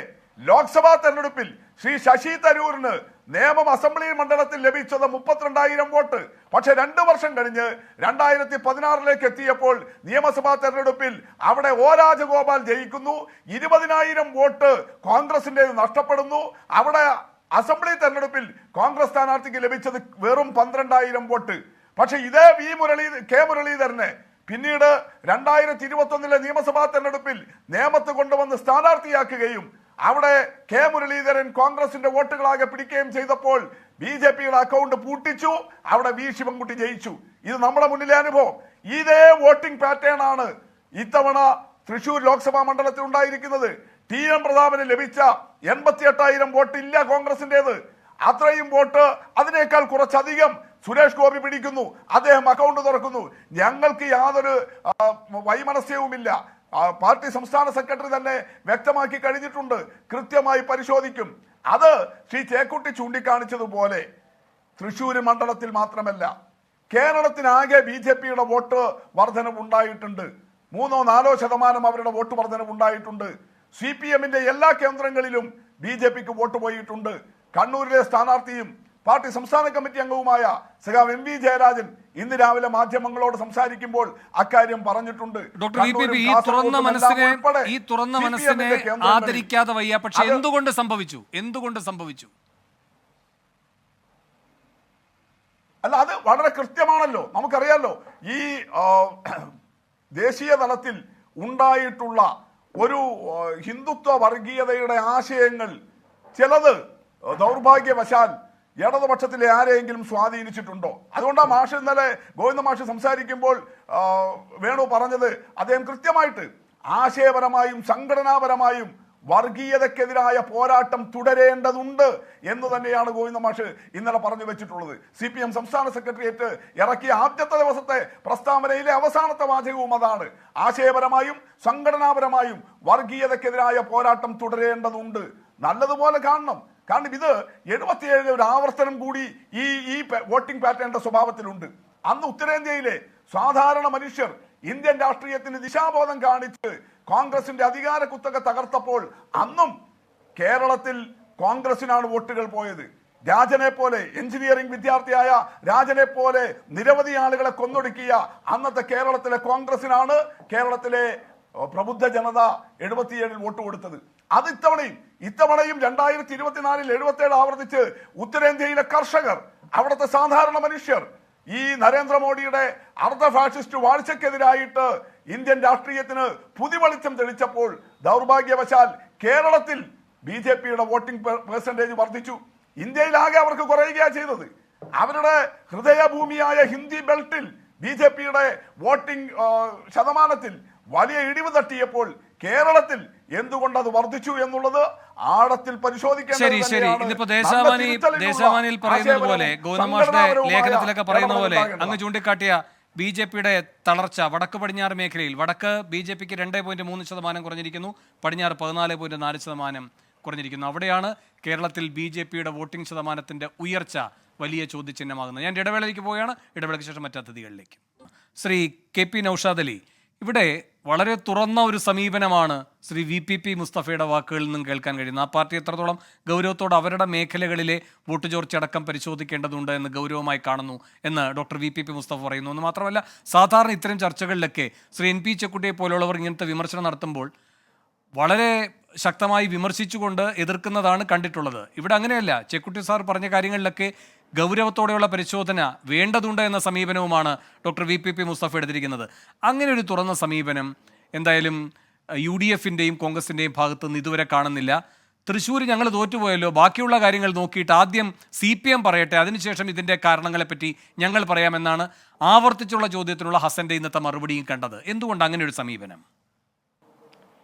ലോക്സഭാ തെരഞ്ഞെടുപ്പിൽ ശ്രീ ശശി തരൂരിന് നേമം അസംബ്ലി മണ്ഡലത്തിൽ ലഭിച്ചത് 32,000 വോട്ട്. പക്ഷെ 2 വർഷം കഴിഞ്ഞ് 2016 എത്തിയപ്പോൾ നിയമസഭാ തെരഞ്ഞെടുപ്പിൽ അവിടെ O രാജഗോപാൽ ജയിക്കുന്നു. 20,000 വോട്ട് കോൺഗ്രസിന്റെ നഷ്ടപ്പെടുന്നു. അവിടെ അസംബ്ലി തെരഞ്ഞെടുപ്പിൽ കോൺഗ്രസ് സ്ഥാനാർത്ഥിക്ക് ലഭിച്ചത് വെറും 12,000 വോട്ട്. പക്ഷെ ഇതേ കെ മുരളീധരനെ പിന്നീട് 2021 നിയമസഭാ തെരഞ്ഞെടുപ്പിൽ നേമത്ത് കൊണ്ടുവന്ന് സ്ഥാനാർത്ഥിയാക്കുകയും അവിടെ കെ മുരളീധരൻ കോൺഗ്രസിന്റെ വോട്ടുകളാകെ പിടിക്കുകയും ചെയ്തപ്പോൾ BJPയുടെ അക്കൗണ്ട് പൂട്ടിച്ചു. അവിടെ V ശിവൻകുട്ടി ജയിച്ചു. ഇത് നമ്മുടെ മുന്നിലെ അനുഭവം. ഇതേ വോട്ടിംഗ് പാറ്റേൺ ആണ് ഇത്തവണ തൃശൂർ ലോക്സഭാ മണ്ഡലത്തിൽ ഉണ്ടായിരിക്കുന്നത്. TN പ്രതാപന് ലഭിച്ച 88,000 വോട്ട് ഇല്ല കോൺഗ്രസിന്റേത്. അത്രയും വോട്ട്, അതിനേക്കാൾ കുറച്ചധികം സുരേഷ് ഗോപി പിടിക്കുന്നു. അദ്ദേഹം അക്കൗണ്ട് തുറക്കുന്നു. ഞങ്ങൾക്ക് യാതൊരു വൈമനസ്യവുമില്ല. പാർട്ടി സംസ്ഥാന സെക്രട്ടറി തന്നെ വ്യക്തമാക്കി കഴിഞ്ഞിട്ടുണ്ട്, കൃത്യമായി പരിശോധിക്കും. അത് ശ്രീ ചേക്കുട്ടി ചൂണ്ടിക്കാണിച്ചതുപോലെ തൃശ്ശൂർ മണ്ഡലത്തിൽ മാത്രമല്ല കേരളത്തിനാകെ BJPയുടെ വോട്ട് വർധനവ് ഉണ്ടായിട്ടുണ്ട്. 3-4% അവരുടെ വോട്ട് വർധനവ് ഉണ്ടായിട്ടുണ്ട്. CPMന്റെ എല്ലാ കേന്ദ്രങ്ങളിലും BJPക്ക് വോട്ട് പോയിട്ടുണ്ട്. കണ്ണൂരിലെ സ്ഥാനാർത്ഥിയും പാർട്ടി സംസ്ഥാന കമ്മിറ്റി അംഗവുമായ സഖാവ് MV ജയരാജൻ ഇന്ന് രാവിലെ മാധ്യമങ്ങളോട് സംസാരിക്കുമ്പോൾ അക്കാര്യം പറഞ്ഞിട്ടുണ്ട്. ഡോക്ടർ VP, ഈ തുറന്ന മനസ്സിനെ ആദരിക്കാതെ വയ്യ. പക്ഷെ എന്തുകൊണ്ട് സംഭവിച്ചു? അല്ല, അത് വളരെ കൃത്യമാണല്ലോ, നമുക്കറിയാലോ. ഈ ദേശീയ തലത്തിൽ ഉണ്ടായിട്ടുള്ള ഒരു ഹിന്ദുത്വ വർഗീയതയുടെ ആശയങ്ങൾ ചിലത് ദൗർഭാഗ്യവശാൽ ഇടതുപക്ഷത്തിലെ ആരെയെങ്കിലും സ്വാധീനിച്ചിട്ടുണ്ടോ? അതുകൊണ്ടാണ് മാഷ് ഇന്നലെ ഗോവിന്ദ മാഷ് സംസാരിക്കുമ്പോൾ വേണു പറഞ്ഞത്, അദ്ദേഹം കൃത്യമായിട്ട് ആശയപരമായും സംഘടനാപരമായും വർഗീയതക്കെതിരായ പോരാട്ടം തുടരേണ്ടതുണ്ട് എന്ന് തന്നെയാണ് ഗോവിന്ദ മാഷ് ഇന്നലെ പറഞ്ഞു വെച്ചിട്ടുള്ളത്. CPM സംസ്ഥാന സെക്രട്ടേറിയറ്റ് ഇറക്കിയ ആദ്യത്തെ ദിവസത്തെ പ്രസ്താവനയിലെ അവസാനത്തെ വാചകവും അതാണ്. ആശയപരമായും സംഘടനാപരമായും വർഗീയതക്കെതിരായ പോരാട്ടം തുടരേണ്ടതുണ്ട്. നല്ലതുപോലെ കാണണം. കാരണം ഇത് 77 ഒരു ആവർത്തനം കൂടി ഈ വോട്ടിംഗ് പാറ്റേണിന്റെ സ്വഭാവത്തിലുണ്ട്. അന്ന് ഉത്തരേന്ത്യയിലെ സാധാരണ മനുഷ്യർ ഇന്ത്യൻ രാഷ്ട്രീയത്തിന് ദിശാബോധം കാണിച്ച് കോൺഗ്രസിന്റെ അധികാര കുത്തക തകർത്തപ്പോൾ അന്നും കേരളത്തിൽ കോൺഗ്രസിനാണ് വോട്ടുകൾ പോയത്. രാജനെ പോലെ എഞ്ചിനീയറിംഗ് വിദ്യാർത്ഥിയായ രാജനെ പോലെ നിരവധി ആളുകളെ കൊന്നൊടുക്കിയ അന്നത്തെ കേരളത്തിലെ കോൺഗ്രസിനാണ് കേരളത്തിലെ പ്രബുദ്ധ ജനത 77 വോട്ട് കൊടുത്തത്. അത് ഇത്തവണയും 2024 77 ആവർത്തിച്ച് ഉത്തരേന്ത്യയിലെ കർഷകർ, അവിടുത്തെ സാധാരണ മനുഷ്യർ ഈ നരേന്ദ്രമോദിയുടെ അർദ്ധ ഫാഷിസ്റ്റ് വാഴ്ചക്കെതിരായിട്ട് ഇന്ത്യൻ രാഷ്ട്രീയത്തിന് പുതുവെളിച്ചം തെളിച്ചപ്പോൾ ദൗർഭാഗ്യവശാൽ കേരളത്തിൽ BJPയുടെ വോട്ടിംഗ് പെർസെന്റേജ് വർദ്ധിച്ചു. ഇന്ത്യയിലാകെ അവർക്ക് കുറയുകയാണ് ചെയ്തത്. അവരുടെ ഹൃദയഭൂമിയായ ഹിന്ദി ബെൽറ്റിൽ BJPയുടെ വോട്ടിംഗ് ശതമാനത്തിൽ വലിയ ഇടിവ് തട്ടിയപ്പോൾ കേരളത്തിൽ എന്തുകൊണ്ട് അത് വർദ്ധിച്ചു എന്നുള്ളത് ആഴത്തിൽ ശരി ശരി ഇതിപ്പോ ദേശാവാനിയിൽ പറയുന്നത് പോലെ ഗോവിന്ദമാഷിന്റെ ലേഖനത്തിലൊക്കെ പറയുന്ന പോലെ അങ്ങ് ചൂണ്ടിക്കാട്ടിയ BJPയുടെ തളർച്ച വടക്ക് പടിഞ്ഞാറ് മേഖലയിൽ വടക്ക് BJPക്ക് 2.3% കുറഞ്ഞിരിക്കുന്നു, പടിഞ്ഞാറ് 14.4% കുറഞ്ഞിരിക്കുന്നു. അവിടെയാണ് കേരളത്തിൽ BJPയുടെ വോട്ടിംഗ് ശതമാനത്തിന്റെ ഉയർച്ച വലിയ ചോദ്യചിഹ്നമാകുന്നത്. ഞാൻ ഇടവേളയിലേക്ക് പോവുകയാണ്. ഇടവേളയ്ക്ക് ശേഷം മറ്റതിഥികളിലേക്ക്. ശ്രീ KP നൗഷാദ് അലി, ഇവിടെ വളരെ തുറന്ന ഒരു സമീപനമാണ് ശ്രീ VPP മുസ്തഫയുടെ വാക്കുകളിൽ നിന്നും കേൾക്കാൻ കഴിയുന്നത്. ആ പാർട്ടി എത്രത്തോളം ഗൗരവത്തോടെ അവരുടെ മേഖലകളിലെ വോട്ട് ചോർച്ചയടക്കം പരിശോധിക്കേണ്ടതുണ്ട് എന്ന് ഗൗരവമായി കാണുന്നു എന്ന് ഡോക്ടർ VPP മുസ്തഫ പറയുന്നു. എന്ന് മാത്രമല്ല, സാധാരണ ഇത്തരം ചർച്ചകളിലൊക്കെ ശ്രീ NP ചെക്കുട്ടിയെ പോലുള്ളവർ ഇങ്ങനത്തെ വിമർശനം നടത്തുമ്പോൾ വളരെ ശക്തമായി വിമർശിച്ചുകൊണ്ട് എതിർക്കുന്നതാണ് കണ്ടിട്ടുള്ളത്. ഇവിടെ അങ്ങനെയല്ല. ചെക്കുട്ടി സാർ പറഞ്ഞ കാര്യങ്ങളിലൊക്കെ ഗൗരവത്തോടെയുള്ള പരിശോധന വേണ്ടതുണ്ട് എന്ന സമീപനവുമാണ് ഡോക്ടർ VPP മുസ്തഫ എടുത്തിരിക്കുന്നത്. അങ്ങനെ ഒരു തുറന്ന സമീപനം എന്തായാലും UDFിൻ്റെയും കോൺഗ്രസിൻ്റെയും ഭാഗത്തു നിന്ന് ഇതുവരെ കാണുന്നില്ല. തൃശ്ശൂർ ഞങ്ങൾ തോറ്റുപോയല്ലോ, ബാക്കിയുള്ള കാര്യങ്ങൾ നോക്കിയിട്ട് ആദ്യം CPM പറയട്ടെ, അതിനുശേഷം ഇതിൻ്റെ കാരണങ്ങളെപ്പറ്റി ഞങ്ങൾ പറയാമെന്നാണ് ആവർത്തിച്ചുള്ള ചോദ്യത്തിനുള്ള ഹസൻ്റെ ഇന്നത്തെ മറുപടിയും കണ്ടത്. എന്തുകൊണ്ട് അങ്ങനെ ഒരു സമീപനം?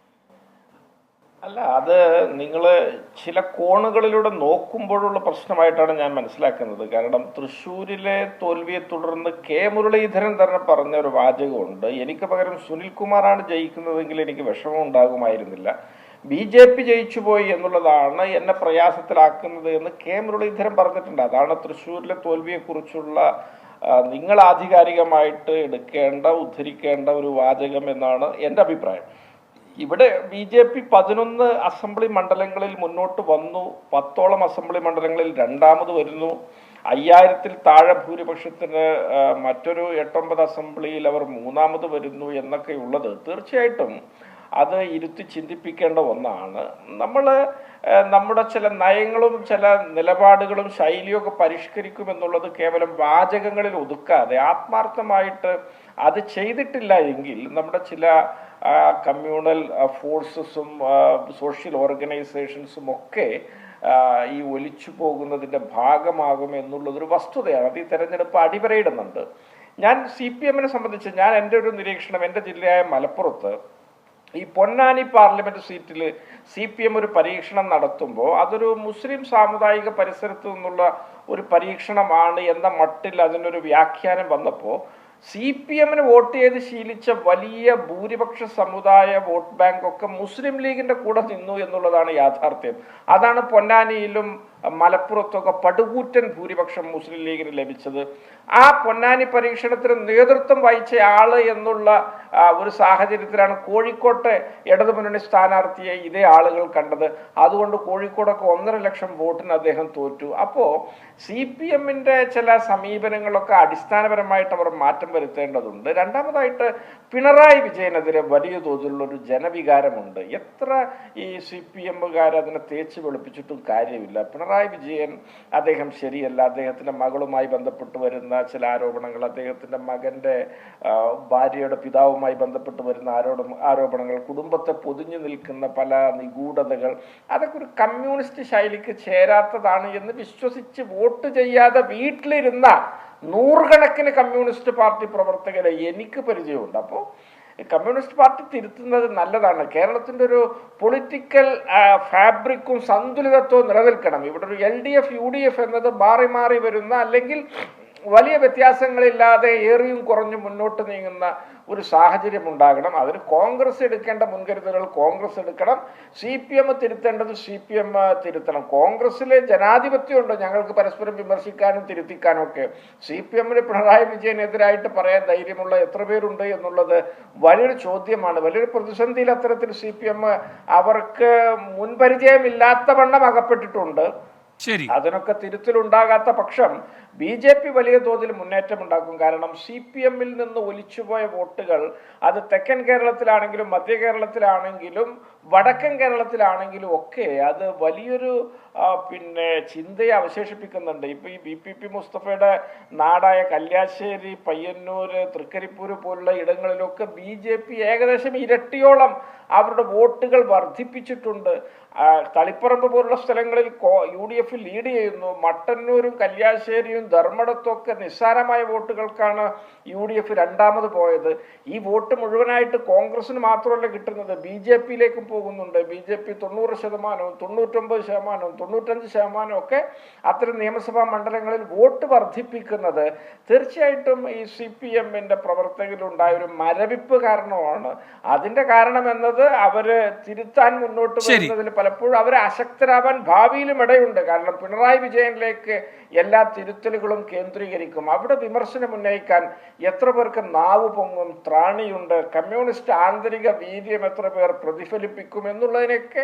അല്ല, അത് നിങ്ങൾ ചില കോണുകളിലൂടെ നോക്കുമ്പോഴുള്ള പ്രശ്നമായിട്ടാണ് ഞാൻ മനസ്സിലാക്കുന്നത്. കാരണം തൃശ്ശൂരിലെ തോൽവിയെ തുടർന്ന് മുരളീധരൻ തന്നെ പറഞ്ഞ ഒരു വാചകമുണ്ട്, എനിക്ക് പകരം സുനിൽകുമാറാണ് ജയിക്കുന്നതെങ്കിൽ എനിക്ക് വിഷമം ഉണ്ടാകുമായിരുന്നില്ല, BJP ജയിച്ചു പോയി എന്നുള്ളതാണ് എന്നെ പ്രയാസത്തിലാക്കുന്നത് എന്ന് മുരളീധരൻ പറഞ്ഞിട്ടുണ്ട്. അതാണ് തൃശ്ശൂരിലെ തോൽവിയെക്കുറിച്ചുള്ള നിങ്ങൾ ആധികാരികമായിട്ട് ഉദ്ധരിക്കേണ്ട ഒരു വാചകം എന്നാണ് എൻ്റെ അഭിപ്രായം. ഇവിടെ BJP 11 അസംബ്ലി മണ്ഡലങ്ങളിൽ മുന്നോട്ട് വന്നു, 10ഓളം അസംബ്ലി മണ്ഡലങ്ങളിൽ രണ്ടാമത് വരുന്നു, 5000-ൽ താഴെ ഭൂരിപക്ഷത്തിന് മറ്റൊരു 8-9 അസംബ്ലിയിൽ അവർ മൂന്നാമത് വരുന്നു എന്നൊക്കെയുള്ളത് തീർച്ചയായിട്ടും അത് ഇരുത്തി ചിന്തിപ്പിക്കേണ്ട ഒന്നാണ്. നമ്മുടെ ചില നയങ്ങളും ചില നിലപാടുകളും ശൈലിയൊക്കെ പരിഷ്കരിക്കുമെന്നുള്ളത് കേവലം വാചകങ്ങളിൽ ഒതുക്കാതെ ആത്മാർത്ഥമായിട്ട് അത് ചെയ്തിട്ടില്ല എങ്കിൽ നമ്മുടെ ചില കമ്മ്യൂണൽ ഫോഴ്സസും സോഷ്യൽ ഓർഗനൈസേഷൻസും ഒക്കെ ഈ ഒലിച്ചു പോകുന്നതിൻ്റെ ഭാഗമാകും എന്നുള്ളതൊരു വസ്തുതയാണ്. അത് ഈ തെരഞ്ഞെടുപ്പ് അടിവരയിടുന്നുണ്ട്. ഞാൻ CPMനെ സംബന്ധിച്ച് എൻ്റെ ഒരു നിരീക്ഷണം, എൻ്റെ ജില്ലയായ മലപ്പുറത്ത് ഈ പൊന്നാനി പാർലമെന്റ് സീറ്റിൽ CPM ഒരു പരീക്ഷണം നടത്തുമ്പോൾ അതൊരു മുസ്ലിം സാമുദായിക പരിസരത്ത് നിന്നുള്ള ഒരു പരീക്ഷണമാണ് എന്ന മട്ടിൽ അതിനൊരു വ്യാഖ്യാനം വന്നപ്പോൾ CPMന് വോട്ട് ചെയ്ത് ശീലിച്ച വലിയ ഭൂരിപക്ഷ സമുദായ വോട്ട് ബാങ്ക് ഒക്കെ മുസ്ലിം ലീഗിന്റെ കൂടെ നിന്നു എന്നുള്ളതാണ് യാഥാർത്ഥ്യം. അതാണ് പൊന്നാനിയിലും മലപ്പുറത്തൊക്കെ പടുകൂറ്റൻ ഭൂരിപക്ഷം മുസ്ലിം ലീഗിന് ലഭിച്ചത്. ആ പൊന്നാനി പരീക്ഷണത്തിന് നേതൃത്വം വഹിച്ച ആള് എന്നുള്ള ഒരു സാഹചര്യത്തിലാണ് കോഴിക്കോട്ടെ ഇടതുമുന്നണി സ്ഥാനാർത്ഥിയെ ഇതേ ആളുകൾ കണ്ടത്. അതുകൊണ്ട് കോഴിക്കോടൊക്കെ 1.5 ലക്ഷം വോട്ടിന് അദ്ദേഹം തോറ്റു. അപ്പോൾ CPMന്റെ ചില സമീപനങ്ങളൊക്കെ അടിസ്ഥാനപരമായിട്ട് അവർ മാറ്റം വരുത്തേണ്ടതുണ്ട്. രണ്ടാമതായിട്ട് പിണറായി വിജയനെതിരെ വലിയ തോതിലുള്ള ഒരു ജനവികാരമുണ്ട്. എത്ര ഈ CPMകാർ അതിനെ തേച്ച് വെളുപ്പിച്ചിട്ടും കാര്യമില്ല. പിണറായി വിജയൻ അദ്ദേഹം ശരിയല്ല, അദ്ദേഹത്തിൻ്റെ മകളുമായി ബന്ധപ്പെട്ട് വരുന്ന ചില ആരോപണങ്ങൾ, അദ്ദേഹത്തിൻ്റെ മകൻ്റെ ഭാര്യയുടെ പിതാവുമായി ബന്ധപ്പെട്ട് വരുന്ന ആരോപണങ്ങൾ, കുടുംബത്തെ പൊതിഞ്ഞു നിൽക്കുന്ന പല നിഗൂഢതകൾ, അതൊക്കെ ഒരു കമ്മ്യൂണിസ്റ്റ് ശൈലിക്ക് ചേരാത്തതാണ് എന്ന് വിശ്വസിച്ച് വോട്ട് ചെയ്യാതെ വീട്ടിലിരുന്ന നൂറുകണക്കിന് കമ്മ്യൂണിസ്റ്റ് പാർട്ടി പ്രവർത്തകരെ എനിക്ക് പരിചയമുണ്ട്. അപ്പോൾ കമ്മ്യൂണിസ്റ്റ് പാർട്ടി തിരുത്തുന്നത് നല്ലതാണ്. കേരളത്തിൻ്റെ ഒരു പൊളിറ്റിക്കൽ ഫാബ്രിക്കും സന്തുലിതത്വവും നിലനിൽക്കണം. ഇവിടെ ഒരു LDF UDF എന്നത് മാറി മാറി വരുന്ന, അല്ലെങ്കിൽ വലിയ വ്യത്യാസങ്ങളില്ലാതെ ഏറിയും കുറഞ്ഞും മുന്നോട്ട് നീങ്ങുന്ന ഒരു സാഹചര്യം ഉണ്ടാകണം. അതിന് കോൺഗ്രസ് എടുക്കേണ്ട മുൻകരുതലുകൾ കോൺഗ്രസ് എടുക്കണം. CPM തിരുത്തേണ്ടത് CPM തിരുത്തണം. കോൺഗ്രസിലെ ജനാധിപത്യമുണ്ട്, ഞങ്ങൾക്ക് പരസ്പരം വിമർശിക്കാനും തിരുത്തിക്കാനും ഒക്കെ. CPMന് പിണറായി വിജയനെതിരായിട്ട് പറയാൻ ധൈര്യമുള്ള എത്ര പേരുണ്ട് എന്നുള്ളത് വലിയൊരു ചോദ്യമാണ്. വലിയൊരു പ്രതിസന്ധിയിൽ അത്തരത്തിൽ CPM അവർക്ക് മുൻപരിചയമില്ലാത്ത വണ്ണം അകപ്പെട്ടിട്ടുണ്ട്. ശരി. അതിനൊക്കെ തിരുത്തലുണ്ടാകാത്ത പക്ഷം BJP വലിയ തോതിൽ മുന്നേറ്റം ഉണ്ടാക്കും. കാരണം CPM നിന്ന് ഒലിച്ചുപോയ വോട്ടുകൾ അത് തെക്കൻ കേരളത്തിലാണെങ്കിലും മധ്യ കേരളത്തിലാണെങ്കിലും വടക്കൻ കേരളത്തിലാണെങ്കിലും ഒക്കെ അത് വലിയൊരു ചിന്തയെ അവശേഷിപ്പിക്കുന്നുണ്ട്. ഇപ്പൊ ഈ BPP മുസ്തഫയുടെ നാടായ കല്യാശ്ശേരി, പയ്യന്നൂര്, തൃക്കരിപ്പൂര് പോലുള്ള ഇടങ്ങളിലൊക്കെ BJP ഏകദേശം ഇരട്ടിയോളം അവരുടെ വോട്ടുകൾ വർദ്ധിപ്പിച്ചിട്ടുണ്ട്. തളിപ്പറമ്പ് പോലുള്ള സ്ഥലങ്ങളിൽ UDF ലീഡ് ചെയ്യുന്നു. മട്ടന്നൂരും കല്യാശ്ശേരിയും ധർമ്മടത്തും ഒക്കെ നിസ്സാരമായ വോട്ടുകൾക്കാണ് UDF രണ്ടാമത് പോയത്. ഈ വോട്ട് മുഴുവനായിട്ട് കോൺഗ്രസിന് മാത്രമല്ല കിട്ടുന്നത്, BJPയിലേക്കും പോകുന്നുണ്ട്. BJP 90%, 99%, 95% ഒക്കെ അത്തരം നിയമസഭാ മണ്ഡലങ്ങളിൽ വോട്ട് വർദ്ധിപ്പിക്കുന്നത് തീർച്ചയായിട്ടും ഈ CPMന്റെ പ്രവർത്തകരിലുണ്ടായ ഒരു മരവിപ്പ് കാരണമാണ്. അതിന്റെ കാരണം എന്നത് അവര് തിരുത്താൻ മുന്നോട്ട് വരുന്നതിൽ പലപ്പോഴും അവർ അശക്തരാവാൻ ഭാവിയിലും ഇടയുണ്ട്. കാരണം പിണറായി വിജയനിലേക്ക് എല്ലാ തിരുത്തലുകളും കേന്ദ്രീകരിക്കും. അവിടെ വിമർശനം ഉന്നയിക്കാൻ എത്ര പേർക്ക് നാവ് പൊങ്ങും, ത്രാണിയുണ്ട്, കമ്മ്യൂണിസ്റ്റ് ആന്തരിക വീര്യം എത്ര പേർ പ്രതിഫലിപ്പിക്കും എന്നുള്ളതിനൊക്കെ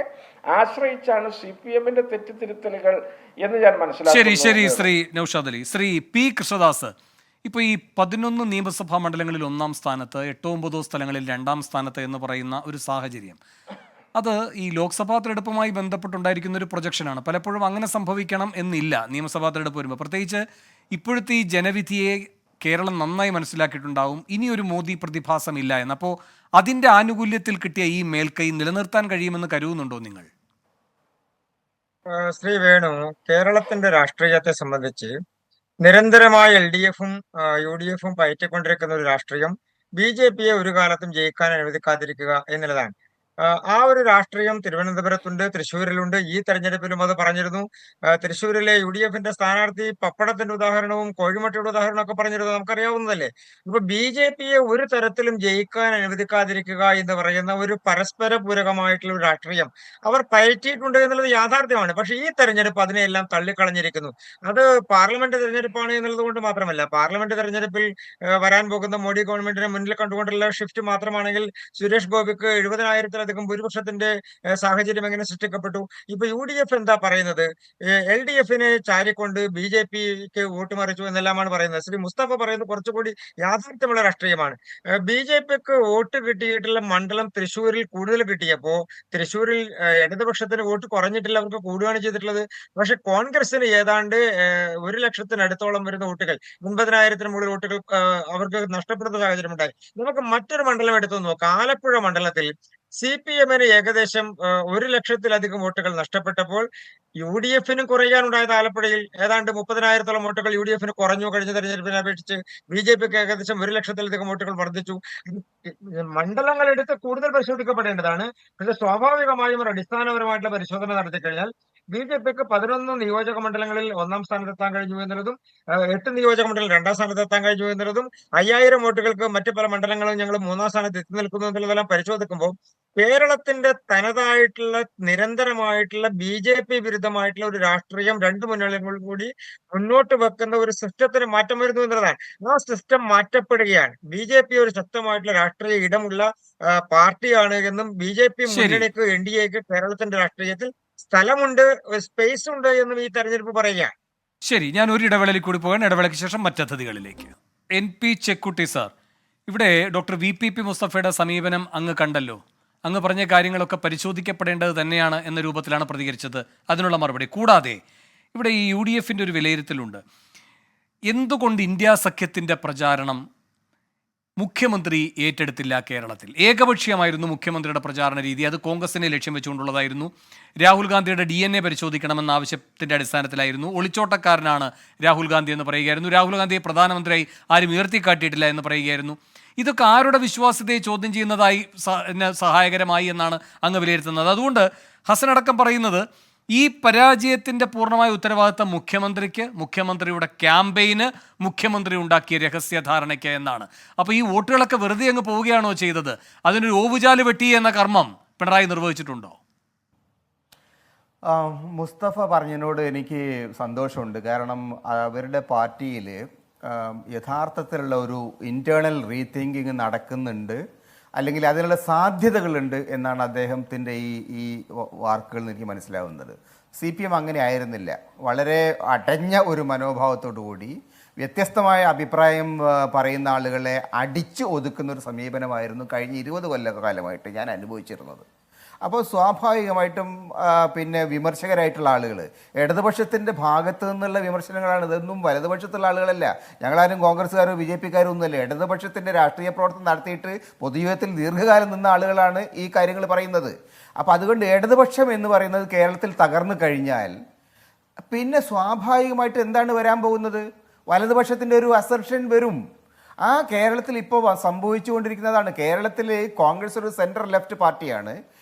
ആശ്രയിച്ചാണ് CPMന്റെ തെറ്റിത്തിരുത്തലുകൾ എന്ന് ഞാൻ മനസ്സിലാക്കുന്നു. ശരി ശ്രീ നൗഷാദ് അലി. ശ്രീ P. കൃഷ്ണദാസ്, ഇപ്പോൾ ഈ 11 നിയമസഭാ മണ്ഡലങ്ങളിൽ 1-ാം സ്ഥാനത്ത്, 8-9 സ്ഥലങ്ങളിൽ 2-ാം സ്ഥാനത്ത് എന്ന് പറയുന്ന ഒരു സാഹചര്യം, അത് ഈ ലോക്സഭാ തെരഞ്ഞെടുപ്പുമായി ബന്ധപ്പെട്ടുണ്ടായിരിക്കുന്ന ഒരു പ്രൊജക്ഷനാണ്. പലപ്പോഴും അങ്ങനെ സംഭവിക്കണം എന്നില്ല നിയമസഭാ തെരഞ്ഞെടുപ്പ് വരുമ്പോൾ. പ്രത്യേകിച്ച് ഇപ്പോഴത്തെ ഈ ജനവിധിയെ കേരളം നന്നായി മനസ്സിലാക്കിയിട്ടുണ്ടാവും ഇനിയൊരു മോദി പ്രതിഭാസമില്ല എന്ന്. അപ്പോൾ അതിൻ്റെ ആനുകൂല്യത്തിൽ കിട്ടിയ ഈ മേൽക്കൈ നിലനിർത്താൻ കഴിയുമെന്ന് കരുതുന്നുണ്ടോ നിങ്ങൾ? ശ്രീ വേണു, കേരളത്തിന്റെ രാഷ്ട്രീയത്തെ സംബന്ധിച്ച് നിരന്തരമായ LDFും UDFും പയറ്റിക്കൊണ്ടിരിക്കുന്ന ഒരു രാഷ്ട്രീയം BJPയെ ഒരു കാലത്തും ജയിക്കാൻ അനുവദിക്കാതിരിക്കുക എന്നുള്ളതാണ്. ആ ഒരു രാഷ്ട്രീയം തിരുവനന്തപുരത്തുണ്ട്, തൃശ്ശൂരിലുണ്ട്. ഈ തെരഞ്ഞെടുപ്പിലും അത് പറഞ്ഞിരുന്നു. തൃശ്ശൂരിലെ UDFന്റെ സ്ഥാനാർത്ഥി പപ്പടത്തിന്റെ ഉദാഹരണവും കോഴിമുട്ടയുടെ ഉദാഹരണവും ഒക്കെ പറഞ്ഞിരുന്നു, നമുക്കറിയാവുന്നതല്ലേ. ഇപ്പൊ BJPയെ ഒരു തരത്തിലും ജയിക്കാൻ അനുവദിക്കാതിരിക്കുക എന്ന് പറയുന്ന ഒരു പരസ്പര പൂരകമായിട്ടുള്ള ഒരു രാഷ്ട്രീയം അവർ പയറ്റിയിട്ടുണ്ട് എന്നുള്ളത് യാഥാർത്ഥ്യമാണ്. പക്ഷെ ഈ തെരഞ്ഞെടുപ്പ് അതിനെയെല്ലാം തള്ളിക്കളഞ്ഞിരിക്കുന്നു. അത് പാർലമെന്റ് തെരഞ്ഞെടുപ്പാണ് എന്നുള്ളത് കൊണ്ട് മാത്രമല്ല. പാർലമെന്റ് തെരഞ്ഞെടുപ്പിൽ വരാൻ പോകുന്ന മോഡി ഗവൺമെന്റിനെ മുന്നിൽ കണ്ടുകൊണ്ടുള്ള ഷിഫ്റ്റ് മാത്രമാണെങ്കിൽ സുരേഷ് ഗോപിക്ക് 70,000-ത്തിലധികം ഭൂരിപക്ഷത്തിന്റെ സാഹചര്യം എങ്ങനെ സൃഷ്ടിക്കപ്പെട്ടു? ഇപ്പൊ UDF എന്താ പറയുന്നത്? LDFനെ ചാരിക്കൊണ്ട് BJPക്ക് വോട്ട് മറിച്ചു എന്നെല്ലാമാണ് പറയുന്നത്. ശ്രീ മുസ്തഫ പറയുന്നത് കുറച്ചുകൂടി യാഥാർത്ഥ്യമുള്ള രാഷ്ട്രീയമാണ്. BJPക്ക് വോട്ട് കിട്ടിയിട്ടുള്ള മണ്ഡലം തൃശ്ശൂരിൽ കൂടുതൽ കിട്ടിയപ്പോ തൃശ്ശൂരിൽ ഇടതുപക്ഷത്തിന് വോട്ട് കുറഞ്ഞിട്ടില്ല, അവർക്ക് കൂടുകയാണ് ചെയ്തിട്ടുള്ളത്. പക്ഷെ കോൺഗ്രസിന് ഏതാണ്ട് 1,00,000-ത്തിനടുത്തോളം വരുന്ന വോട്ടുകൾ, 80,000-ത്തിന് മുകളിൽ വോട്ടുകൾ അവർക്ക് നഷ്ടപ്പെടുന്ന സാഹചര്യം ഉണ്ടായി. നമുക്ക് മറ്റൊരു മണ്ഡലം എടുത്തു നോക്കാം. ആലപ്പുഴ മണ്ഡലത്തിൽ CPMന് ഏകദേശം 1,00,000-ത്തിലധികം വോട്ടുകൾ നഷ്ടപ്പെട്ടപ്പോൾ UDFനും കുറയാനുണ്ടായത് ആലപ്പുഴയിൽ ഏതാണ്ട് 30,000-ത്തോളം വോട്ടുകൾ UDFന് കുറഞ്ഞു. കഴിഞ്ഞ തെരഞ്ഞെടുപ്പിനെ അപേക്ഷിച്ച് BJPക്ക് ഏകദേശം 1,00,000-ത്തിലധികം വോട്ടുകൾ വർദ്ധിച്ചു. മണ്ഡലങ്ങൾ എടുത്ത് കൂടുതൽ പരിശോധിക്കപ്പെടേണ്ടതാണ്. പക്ഷെ സ്വാഭാവികമായും ഒരു അടിസ്ഥാനപരമായിട്ടുള്ള പരിശോധന നടത്തി കഴിഞ്ഞാൽ BJPക്ക് 11 നിയോജക മണ്ഡലങ്ങളിൽ 1-ാം സ്ഥാനത്തെത്താൻ കഴിഞ്ഞു എന്നതും 8 നിയോജക മണ്ഡലം 2-ാം സ്ഥാനത്തെത്താൻ കഴിഞ്ഞു എന്നതും 5,000 വോട്ടുകൾക്ക് മറ്റു പല മണ്ഡലങ്ങളും ഞങ്ങൾ 3-ാം സ്ഥാനത്ത് എത്തി നിൽക്കുന്നു എന്നുള്ളതെല്ലാം പരിശോധിക്കുമ്പോൾ കേരളത്തിന്റെ തനതായിട്ടുള്ള നിരന്തരമായിട്ടുള്ള BJP വിരുദ്ധമായിട്ടുള്ള ഒരു രാഷ്ട്രീയം രണ്ട് മുന്നണികളും കൂടി മുന്നോട്ട് വെക്കുന്ന ഒരു സിസ്റ്റത്തിന് മാറ്റം വരുന്നു എന്നുള്ളതാണ്. ആ സിസ്റ്റം മാറ്റപ്പെടുകയാണ്. BJP ഒരു ശക്തമായിട്ടുള്ള രാഷ്ട്രീയ ഇടമുള്ള പാർട്ടിയാണ് എന്നും BJP മുന്നണിക്ക് NDAക്ക് കേരളത്തിന്റെ രാഷ്ട്രീയത്തിൽ സ്ഥലമുണ്ട്, സ്പേസ് ഉണ്ട് എന്നും ഈ തെരഞ്ഞെടുപ്പ് പറയുകയാണ്. ശരി, ഞാൻ ഒരു ഇടവേളയിൽ കൂടി പോകാൻ, ഇടവേളയ്ക്ക് ശേഷം മറ്റതിഥികളിലേക്ക്. NP ചെക്കുട്ടി സാർ, ഇവിടെ ഡോക്ടർ VPP മുസ്തഫയുടെ സമീപനം അങ്ങ് കണ്ടല്ലോ. അങ്ങ് പറഞ്ഞ കാര്യങ്ങളൊക്കെ പരിശോധിക്കപ്പെടേണ്ടത് തന്നെയാണ് എന്ന രൂപത്തിലാണ് പ്രതികരിച്ചത്. അതിനുള്ള മറുപടി കൂടാതെ ഇവിടെ ഈ UDFന്റെ ഒരു വിലയിരുത്തലുണ്ട്. എന്തുകൊണ്ട് ഇന്ത്യ സഖ്യത്തിൻ്റെ പ്രചാരണം മുഖ്യമന്ത്രി ഏറ്റെടുത്തില്ല കേരളത്തിൽ? ഏകപക്ഷീയമായിരുന്നു മുഖ്യമന്ത്രിയുടെ പ്രചാരണ രീതി. അത് കോൺഗ്രസിനെ ലക്ഷ്യം വെച്ചുകൊണ്ടുള്ളതായിരുന്നു. രാഹുൽ ഗാന്ധിയുടെ DNA പരിശോധിക്കണമെന്ന ആവശ്യത്തിൻ്റെ അടിസ്ഥാനത്തിലായിരുന്നു. ഒളിച്ചോട്ടക്കാരനാണ് രാഹുൽ ഗാന്ധി എന്ന് പറയുകയായിരുന്നു. രാഹുൽ ഗാന്ധിയെ പ്രധാനമന്ത്രിയായി ആരും ഉയർത്തിക്കാട്ടിയിട്ടില്ല എന്ന് പറയുകയായിരുന്നു. ഇതൊക്കെ ആരുടെ വിശ്വാസ്യതയെ ചോദ്യം ചെയ്യുന്നതായി സഹായകരമായി എന്നാണ് അങ്ങ് വിലയിരുത്തുന്നത്. അതുകൊണ്ട് ഹസനടക്കം പറയുന്നത് ഈ പരാജയത്തിൻ്റെ പൂർണ്ണമായ ഉത്തരവാദിത്തം മുഖ്യമന്ത്രിക്ക്, മുഖ്യമന്ത്രിയുടെ ക്യാമ്പയിന്, മുഖ്യമന്ത്രി ഉണ്ടാക്കിയ രഹസ്യധാരണയ്ക്ക് എന്നാണ്. അപ്പോൾ ഈ വോട്ടുകളൊക്കെ വെറുതെ അങ്ങ് പോവുകയാണോ ചെയ്തത്? അതിനൊരു ഓവുചാല് വെട്ടി എന്ന കർമ്മം പിണറായി നിർവഹിച്ചിട്ടുണ്ടോ? മുസ്തഫ പറഞ്ഞതിനോട് എനിക്ക് സന്തോഷമുണ്ട്. കാരണം അവരുടെ പാർട്ടിയിൽ യഥാർത്ഥത്തിലുള്ള ഒരു ഇൻറ്റേർണൽ റീതിങ്കിങ് നടക്കുന്നുണ്ട്, അല്ലെങ്കിൽ അതിനുള്ള സാധ്യതകളുണ്ട് എന്നാണ് അദ്ദേഹത്തിൻ്റെ ഈ വാക്കുകളിൽ നിന്ന് എനിക്ക് മനസ്സിലാവുന്നത്. CPM അങ്ങനെ ആയിരുന്നില്ല. വളരെ അടഞ്ഞ ഒരു മനോഭാവത്തോടു കൂടി വ്യത്യസ്തമായ അഭിപ്രായം പറയുന്ന ആളുകളെ അടിച്ച് ഒതുക്കുന്ന ഒരു സമീപനമായിരുന്നു കഴിഞ്ഞ 20 കൊല്ലക്കാലമായിട്ട് ഞാൻ അനുഭവിച്ചിരുന്നത്. അപ്പോൾ സ്വാഭാവികമായിട്ടും പിന്നെ വിമർശകരായിട്ടുള്ള ആളുകൾ ഇടതുപക്ഷത്തിൻ്റെ ഭാഗത്തു നിന്നുള്ള വിമർശനങ്ങളാണ്. ഇതൊന്നും വലതുപക്ഷത്തുള്ള ആളുകളല്ല. ഞങ്ങളാരും കോൺഗ്രസ്സുകാരോ BJP-ക്കാരോ ഒന്നുമല്ല. ഇടതുപക്ഷത്തിൻ്റെ രാഷ്ട്രീയ പ്രവർത്തനം നടത്തിയിട്ട് പൊതുജീവിതത്തിൽ ദീർഘകാലം നിന്ന ആളുകളാണ് ഈ കാര്യങ്ങൾ പറയുന്നത്. അപ്പോൾ അതുകൊണ്ട് ഇടതുപക്ഷം എന്ന് പറയുന്നത് കേരളത്തിൽ തകർന്നു കഴിഞ്ഞാൽ പിന്നെ സ്വാഭാവികമായിട്ട് എന്താണ് വരാൻ പോകുന്നത്? വലതുപക്ഷത്തിൻ്റെ ഒരു അസർഷൻ വരും. ആ കേരളത്തിൽ ഇപ്പോൾ സംഭവിച്ചുകൊണ്ടിരിക്കുന്നതാണ്. കേരളത്തിൽ കോൺഗ്രസ് ഒരു സെൻട്രൽ ലെഫ്റ്റ് പാർട്ടിയാണ്.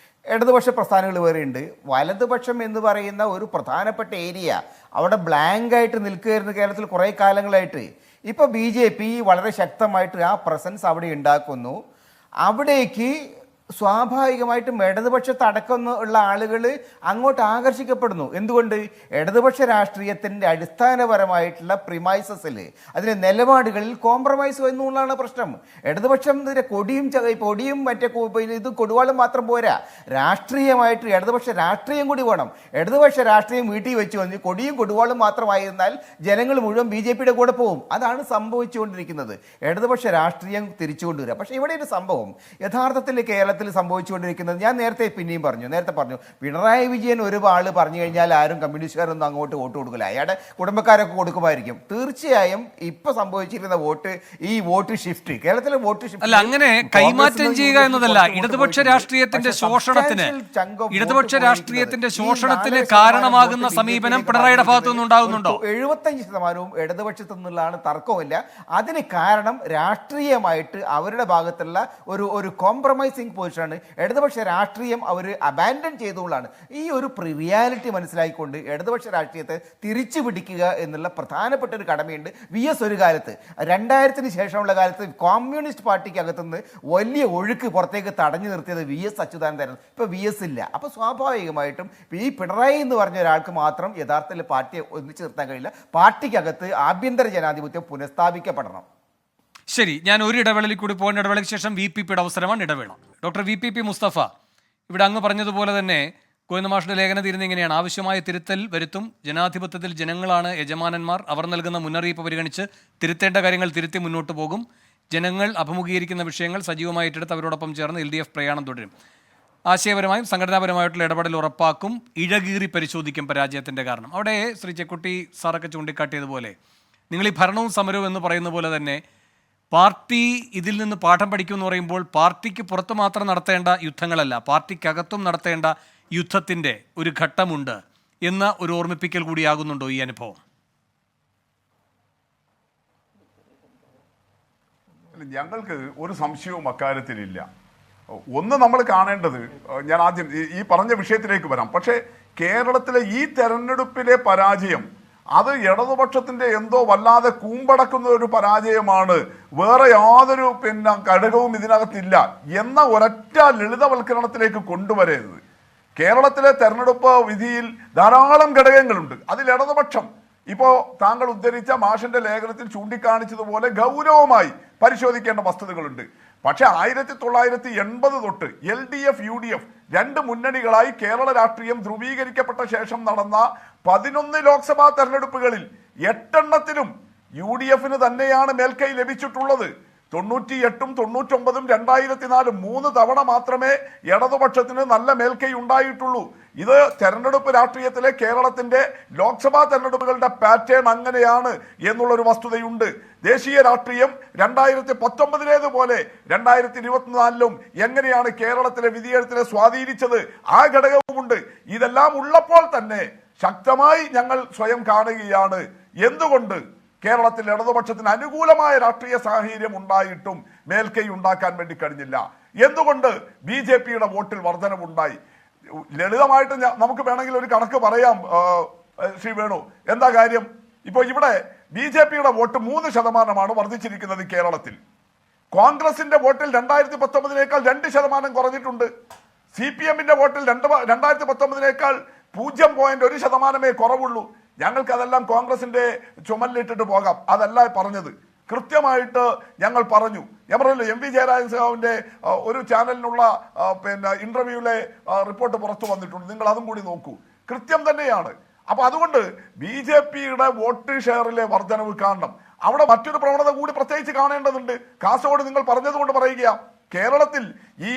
ഇടതുപക്ഷ പ്രസ്ഥാനങ്ങൾ വേറെയുണ്ട്. വലതുപക്ഷം എന്ന് പറയുന്ന ഒരു പ്രധാനപ്പെട്ട ഏരിയ അവിടെ ബ്ലാങ്കായിട്ട് നിൽക്കുകയായിരുന്നു കേരളത്തിൽ കുറേ കാലങ്ങളായിട്ട്. ഇപ്പോൾ BJP വളരെ ശക്തമായിട്ട് ആ പ്രസൻസ് അവിടെ ഉണ്ടാക്കുന്നു. അവിടേക്ക് സ്വാഭാവികമായിട്ടും ഇടതുപക്ഷത്ത് അടക്കമുള്ള ആളുകൾ അങ്ങോട്ട് ആകർഷിക്കപ്പെടുന്നു. എന്തുകൊണ്ട്? ഇടതുപക്ഷ രാഷ്ട്രീയത്തിൻ്റെ അടിസ്ഥാനപരമായിട്ടുള്ള പ്രിമൈസസിൽ അതിൻ്റെ നിലപാടുകളിൽ കോംപ്രമൈസ് എന്നുള്ളതാണ് പ്രശ്നം. ഇടതുപക്ഷം പൊടിയും മറ്റേ ഇത് കൊടുവാളും മാത്രം പോരാ, രാഷ്ട്രീയമായിട്ട് ഇടതുപക്ഷ രാഷ്ട്രീയം കൂടി വേണം. ഇടതുപക്ഷ രാഷ്ട്രീയം വീട്ടിൽ വെച്ച് വന്ന് കൊടിയും കൊടുവാളും മാത്രമായിരുന്നാൽ ജനങ്ങൾ മുഴുവൻ BJP-യുടെ കൂടെ പോകും. അതാണ് സംഭവിച്ചുകൊണ്ടിരിക്കുന്നത്. ഇടതുപക്ഷ രാഷ്ട്രീയം തിരിച്ചു കൊണ്ടുവരിക. പക്ഷേ ഇവിടെ ഒരു സംഭവം യഥാർത്ഥത്തിൽ കേരളത്തിൽ സംഭവിച്ചുകൊണ്ടിരിക്കുന്നത് ഞാൻ നേരത്തെ പറഞ്ഞു, പിണറായി വിജയൻ ഒരു ആള് പറഞ്ഞു കഴിഞ്ഞാൽ ആരും കമ്മ്യൂണിസ്റ്റുകാരൊന്നും അങ്ങോട്ട് വോട്ട് കൊടുക്കില്ല. അയാളുടെ കുടുംബക്കാരൊക്കെ കൊടുക്കുമായിരിക്കും. തീർച്ചയായും ഇപ്പൊ സംഭവിച്ചിരിക്കുന്ന വോട്ട് ഷിഫ്റ്റ് കേരളത്തിലെ വോട്ട് ഷിഫ്റ്റ് അല്ല, അങ്ങനെ കൈമാറ്റം ചെയ്യുക എന്നതല്ല. ഇടതുപക്ഷ രാഷ്ട്രീയത്തിന്റെ ശോഷണത്തിന് കാരണമാകുന്ന സമീപനം പിണറായിയുടെ ഭാഗത്തു നിന്നുണ്ടാകുന്നുണ്ടോ? 75% ഇടതുപക്ഷത്തു നിന്നുള്ളതാണ്, തർക്കമില്ല. അതിന് കാരണം രാഷ്ട്രീയമായിട്ട് അവരുടെ ഭാഗത്തുള്ള ഒരു കോംപ്രമൈസിങ് പൊസിഷനാണ്. ഇടതുപക്ഷ രാഷ്ട്രീയം അവർ അബാൻഡൻ ചെയ്തുകൊണ്ടാണ്. ഈ ഒരു റിയാലിറ്റി മനസ്സിലാക്കിക്കൊണ്ട് ഇടതുപക്ഷ രാഷ്ട്രീയത്തെ തിരിച്ചു പിടിക്കുക എന്നുള്ള പ്രധാനപ്പെട്ട ഒരു കടമയുണ്ട്. VS ഒരു കാലത്ത് 2000-ന് ശേഷമുള്ള കാലത്ത് കമ്മ്യൂണിസ്റ്റ് പാർട്ടിക്കകത്തുനിന്ന് വലിയ ഒഴുക്ക് പുറത്തേക്ക് തടഞ്ഞു നിർത്തിയത് VS അച്യുതാനന്ദനായിരുന്നു. ഇപ്പോൾ VS ഇല്ല. അപ്പോൾ സ്വാഭാവികമായിട്ടും ഈ പിണറായി എന്ന് പറഞ്ഞ ഒരാൾക്ക് മാത്രം യഥാർത്ഥത്തിൽ പാർട്ടിയെ ഒന്നിച്ചു നിർത്താൻ കഴിയില്ല. പാർട്ടിക്കകത്ത് ആഭ്യന്തര ജനാധിപത്യം പുനഃസ്ഥാപിക്കപ്പെടണം. ശരി, ഞാൻ ഒരു ഇടവേളയിൽ കൂടി പോകുന്ന ഇടവേളയ്ക്ക് ശേഷം VPPയുടെ അവസരമാണ് ഇടവേള. ഡോക്ടർ VPP മുസ്തഫ, ഇവിടെ അങ്ങ് പറഞ്ഞതുപോലെ തന്നെ ഗോവിന്ദമാഷിന്റെ ലേഖനം തീരുന്ന ഇങ്ങനെയാണ്: ആവശ്യമായ തിരുത്തൽ വരുത്തും. ജനാധിപത്യത്തിൽ ജനങ്ങളാണ് യജമാനന്മാർ. അവർ നൽകുന്ന മുന്നറിയിപ്പ് പരിഗണിച്ച് തിരുത്തേണ്ട കാര്യങ്ങൾ തിരുത്തി മുന്നോട്ട് പോകും. ജനങ്ങൾ അഭിമുഖീകരിക്കുന്ന വിഷയങ്ങൾ സജീവമായി ഏറ്റെടുത്ത് അവരോടൊപ്പം ചേർന്ന് LDF പ്രയാണം തുടരും. ആശയപരമായും സംഘടനാപരമായിട്ടുള്ള ഇടപെടൽ ഉറപ്പാക്കും. ഇഴകീറി പരിശോധിക്കും പരാജയത്തിന്റെ കാരണം. അവിടെ ശ്രീ ചെക്കുട്ടി സാറൊക്കെ ചൂണ്ടിക്കാട്ടിയതുപോലെ നിങ്ങൾ ഈ ഭരണവും സമരവും എന്ന് പറയുന്ന പോലെ തന്നെ പാർട്ടി ഇതിൽ നിന്ന് പാഠം പഠിക്കുമെന്ന് പറയുമ്പോൾ പാർട്ടിക്ക് പുറത്ത് മാത്രം നടത്തേണ്ട യുദ്ധങ്ങളല്ല, പാർട്ടിക്കകത്തും നടത്തേണ്ട യുദ്ധത്തിൻ്റെ ഒരു ഘട്ടമുണ്ട് എന്ന ഒരു ഓർമ്മിപ്പിക്കൽ കൂടിയാകുന്നുണ്ടോ ഈ അനുഭവം? ഞങ്ങൾക്ക് ഒരു സംശയവും അക്കാര്യത്തിലില്ല. ഒന്ന് നമ്മൾ കാണേണ്ടത്, ഞാൻ ആദ്യം ഈ പറഞ്ഞ വിഷയത്തിലേക്ക് വരാം. പക്ഷേ കേരളത്തിലെ ഈ തെരഞ്ഞെടുപ്പിലെ പരാജയം അത് ഇടതുപക്ഷത്തിന്റെ എന്തോ വല്ലാതെ കൂമ്പടക്കുന്ന ഒരു പരാജയമാണ്, വേറെ യാതൊരു ഘടകവും ഇതിനകത്തില്ല എന്ന ഒരൊറ്റ ലളിതവൽക്കരണത്തിലേക്ക് കൊണ്ടുവരരുത്. കേരളത്തിലെ തെരഞ്ഞെടുപ്പ് വിധിയിൽ ധാരാളം ഘടകങ്ങളുണ്ട്. അതിൽ ഇടതുപക്ഷം ഇപ്പോൾ താങ്കൾ ഉദ്ധരിച്ച മാഷിന്റെ ലേഖനത്തിൽ ചൂണ്ടിക്കാണിച്ചതുപോലെ ഗൗരവമായി പരിശോധിക്കേണ്ട വസ്തുതകളുണ്ട്. പക്ഷെ 1980 തൊട്ട് LDF UDF രണ്ട് മുന്നണികളായി കേരള രാഷ്ട്രീയം ധ്രുവീകരിക്കപ്പെട്ട ശേഷം നടന്ന 11 ലോക്സഭാ തെരഞ്ഞെടുപ്പുകളിൽ 8 എണ്ണത്തിലും UDF-ന് തന്നെയാണ് മേൽക്കൈ ലഭിച്ചിട്ടുള്ളത്. 98-ഉം 99-ഉം 2004 3 തവണ മാത്രമേ ഇടതുപക്ഷത്തിന് നല്ല മേൽക്കൈ ഉണ്ടായിട്ടുള്ളൂ. ഇത് തെരഞ്ഞെടുപ്പ് രാഷ്ട്രീയത്തിലെ കേരളത്തിന്റെ ലോക്സഭാ തെരഞ്ഞെടുപ്പുകളുടെ പാറ്റേൺ അങ്ങനെയാണ് എന്നുള്ളൊരു വസ്തുതയുണ്ട്. ദേശീയ രാഷ്ട്രീയം 2019-ലേതുപോലെ 2024-ലും എങ്ങനെയാണ് കേരളത്തിലെ വിധിയെഴുത്തിനെ സ്വാധീനിച്ചത്, ആ ഘടകവുമുണ്ട്. ഇതെല്ലാം ഉള്ളപ്പോൾ തന്നെ ശക്തമായി ഞങ്ങൾ സ്വയം കാണുകയാണ് എന്തുകൊണ്ട് കേരളത്തിൽ ഇടതുപക്ഷത്തിന് അനുകൂലമായ രാഷ്ട്രീയ സാഹചര്യം ഉണ്ടായിട്ടും മേൽക്കൈ ഉണ്ടാക്കാൻ വേണ്ടി കഴിഞ്ഞില്ല, എന്തുകൊണ്ട് BJP-യുടെ വോട്ടിൽ വർധനവുണ്ടായി. ലളിതമായിട്ട് നമുക്ക് വേണമെങ്കിൽ ഒരു കണക്ക് പറയാം ശ്രീ വേണു. എന്താ കാര്യം? ഇപ്പോൾ ഇവിടെ BJP-യുടെ വോട്ട് 3% വർദ്ധിച്ചിരിക്കുന്നത് കേരളത്തിൽ. കോൺഗ്രസിന്റെ വോട്ടിൽ 2019-നേക്കാൾ 2% കുറഞ്ഞിട്ടുണ്ട്. CPM-ന്റെ വോട്ടിൽ 2019-നേക്കാൾ 0.1% കുറവുള്ളൂ. ഞങ്ങൾക്കതെല്ലാം കോൺഗ്രസിന്റെ ചുമലിലിട്ടിട്ട് പോകാം, അതല്ല പറഞ്ഞത്. കൃത്യമായിട്ട് ഞങ്ങൾ പറഞ്ഞു. ഞാൻ പറഞ്ഞല്ലോ, MV ജയരാജന്റെ ഒരു ചാനലിനുള്ള ഇന്റർവ്യൂവിലെ റിപ്പോർട്ട് പുറത്തു വന്നിട്ടുണ്ട്, നിങ്ങൾ അതും കൂടി നോക്കൂ. കൃത്യം തന്നെയാണ്. അപ്പൊ അതുകൊണ്ട് BJPയുടെ വോട്ട് ഷെയറിലെ വർധനവ് കാണണം. അവിടെ മറ്റൊരു പ്രവണത കൂടി പ്രത്യേകിച്ച് കാണേണ്ടതുണ്ട്. കാസർഗോഡ് നിങ്ങൾ പറഞ്ഞതുകൊണ്ട് പറയുക, കേരളത്തിൽ ഈ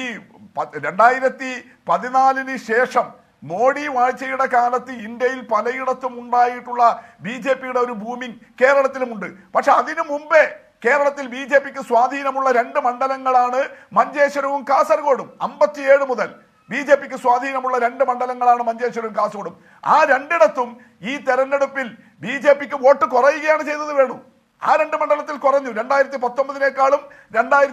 2014 ശേഷം മോഡി വാഴ്ചയുടെ കാലത്ത് ഇന്ത്യയിൽ പലയിടത്തും ഉണ്ടായിട്ടുള്ള BJPയുടെ ഒരു ബൂമിംഗ് കേരളത്തിലുമുണ്ട്. പക്ഷെ അതിനു മുമ്പേ കേരളത്തിൽ BJPക്ക് സ്വാധീനമുള്ള 2 മണ്ഡലങ്ങളാണ് മഞ്ചേശ്വരവും കാസർഗോഡും. 57 മുതൽ BJPക്ക് സ്വാധീനമുള്ള 2 മണ്ഡലങ്ങളാണ് മഞ്ചേശ്വരവും കാസർഗോഡും. ആ രണ്ടിടത്തും ഈ തെരഞ്ഞെടുപ്പിൽ BJPക്ക് വോട്ട് കുറയുകയാണ് ചെയ്തത്. വേണു ആ 2 മണ്ഡലത്തിൽ കുറഞ്ഞു. 2019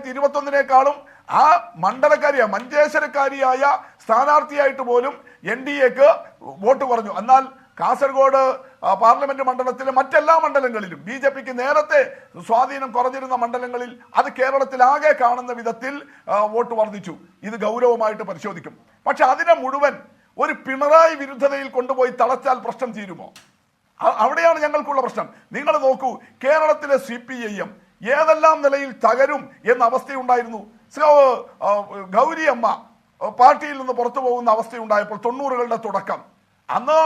2021 ആ മണ്ഡലക്കാരിയായ മഞ്ചേശ്വരക്കാരിയായ സ്ഥാനാർത്ഥിയായിട്ട് പോലും NDAക്ക് വോട്ട് കുറഞ്ഞു. എന്നാൽ കാസർഗോഡ് പാർലമെന്റ് മണ്ഡലത്തിലെ മറ്റെല്ലാ മണ്ഡലങ്ങളിലും BJPക്ക് നേരത്തെ സ്വാധീനം കുറഞ്ഞിരുന്ന മണ്ഡലങ്ങളിൽ അത് കേരളത്തിലാകെ കാണുന്ന വിധത്തിൽ വോട്ട് വർദ്ധിച്ചു. ഇത് ഗൗരവമായിട്ട് പരിശോധിക്കും. പക്ഷെ അതിനെ മുഴുവൻ ഒരു പിണറായി വിരുദ്ധതയിൽ കൊണ്ടുപോയി തളച്ചാൽ പ്രശ്നം തീരുമോ? അവിടെയാണ് ഞങ്ങൾക്കുള്ള പ്രശ്നം. നിങ്ങൾ നോക്കൂ, കേരളത്തിലെ CPIM ഏതെല്ലാം നിലയിൽ തകരും എന്ന അവസ്ഥയുണ്ടായിരുന്നു. ഗൗരി അമ്മ പാർട്ടിയിൽ നിന്ന് പുറത്തു പോകുന്ന അവസ്ഥയുണ്ടായപ്പോൾ 90കളുടെ തുടക്കം, അന്ന്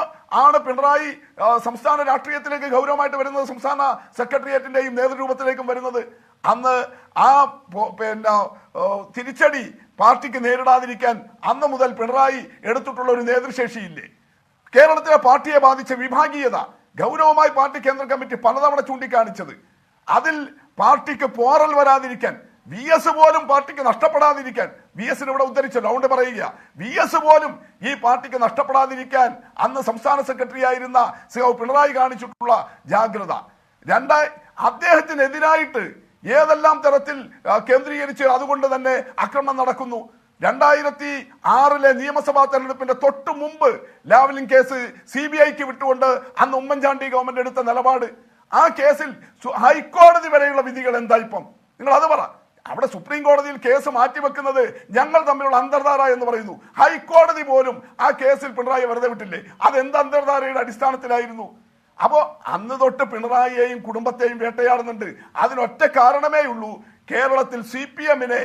ആണ് പിണറായി സംസ്ഥാന രാഷ്ട്രീയത്തിലേക്ക് ഗൗരവമായിട്ട് വരുന്നത്, സംസ്ഥാന സെക്രട്ടേറിയറ്റിന്റെയും നേതൃരൂപത്തിലേക്കും വരുന്നത്. അന്ന് ആ തിരിച്ചടി പാർട്ടിക്ക് നേരിടാതിരിക്കാൻ അന്ന് മുതൽ പിണറായി എടുത്തിട്ടുള്ള ഒരു നേതൃശേഷിയില്ലേ? കേരളത്തിലെ പാർട്ടിയെ ബാധിച്ച വിഭാഗീയത ഗൗരവമായി പാർട്ടി കേന്ദ്ര കമ്മിറ്റി പലതവണ ചൂണ്ടിക്കാണിച്ചത്. അതിൽ പാർട്ടിക്ക് പോറൽ വരാതിരിക്കാൻ, VS പോലും പാർട്ടിക്ക് നഷ്ടപ്പെടാതിരിക്കാൻ, VSന് ഇവിടെ ഉദ്ധരിച്ചല്ലോ, അതുകൊണ്ട് പറയുക, VS പോലും ഈ പാർട്ടിക്ക് നഷ്ടപ്പെടാതിരിക്കാൻ അന്ന് സംസ്ഥാന സെക്രട്ടറി ആയിരുന്ന പിണറായി കാണിച്ചിട്ടുള്ള ജാഗ്രത. അദ്ദേഹത്തിനെതിരായിട്ട് ഏതെല്ലാം തരത്തിൽ കേന്ദ്രീകരിച്ച് അതുകൊണ്ട് തന്നെ ആക്രമണം നടക്കുന്നു. 2006 നിയമസഭാ തെരഞ്ഞെടുപ്പിന്റെ തൊട്ടു മുമ്പ് ലാവ്ലിൻ കേസ് CBIക്ക് വിട്ടുകൊണ്ട് അന്ന് ഉമ്മൻചാണ്ടി ഗവൺമെന്റ് എടുത്ത നിലപാട്, ആ കേസിൽ ഹൈക്കോടതി വരെയുള്ള വിധികൾ എന്താ ഇപ്പം? നിങ്ങൾ അത് പറ. അവിടെ സുപ്രീം കോടതിയിൽ കേസ് മാറ്റിവെക്കുന്നത് ഞങ്ങൾ തമ്മിലുള്ള അന്തർധാര എന്ന് പറയുന്നു. ഹൈക്കോടതി പോലും ആ കേസിൽ പിണറായി വെറുതെ വിട്ടില്ലേ? അതെന്ത് അന്തർധാരയുടെ അടിസ്ഥാനത്തിലായിരുന്നു? അപ്പോ അന്ന് തൊട്ട് പിണറായിയെയും കുടുംബത്തെയും വേട്ടയാടുന്നുണ്ട്. അതിനൊറ്റ കാരണമേ ഉള്ളൂ, കേരളത്തിൽ CPMനെ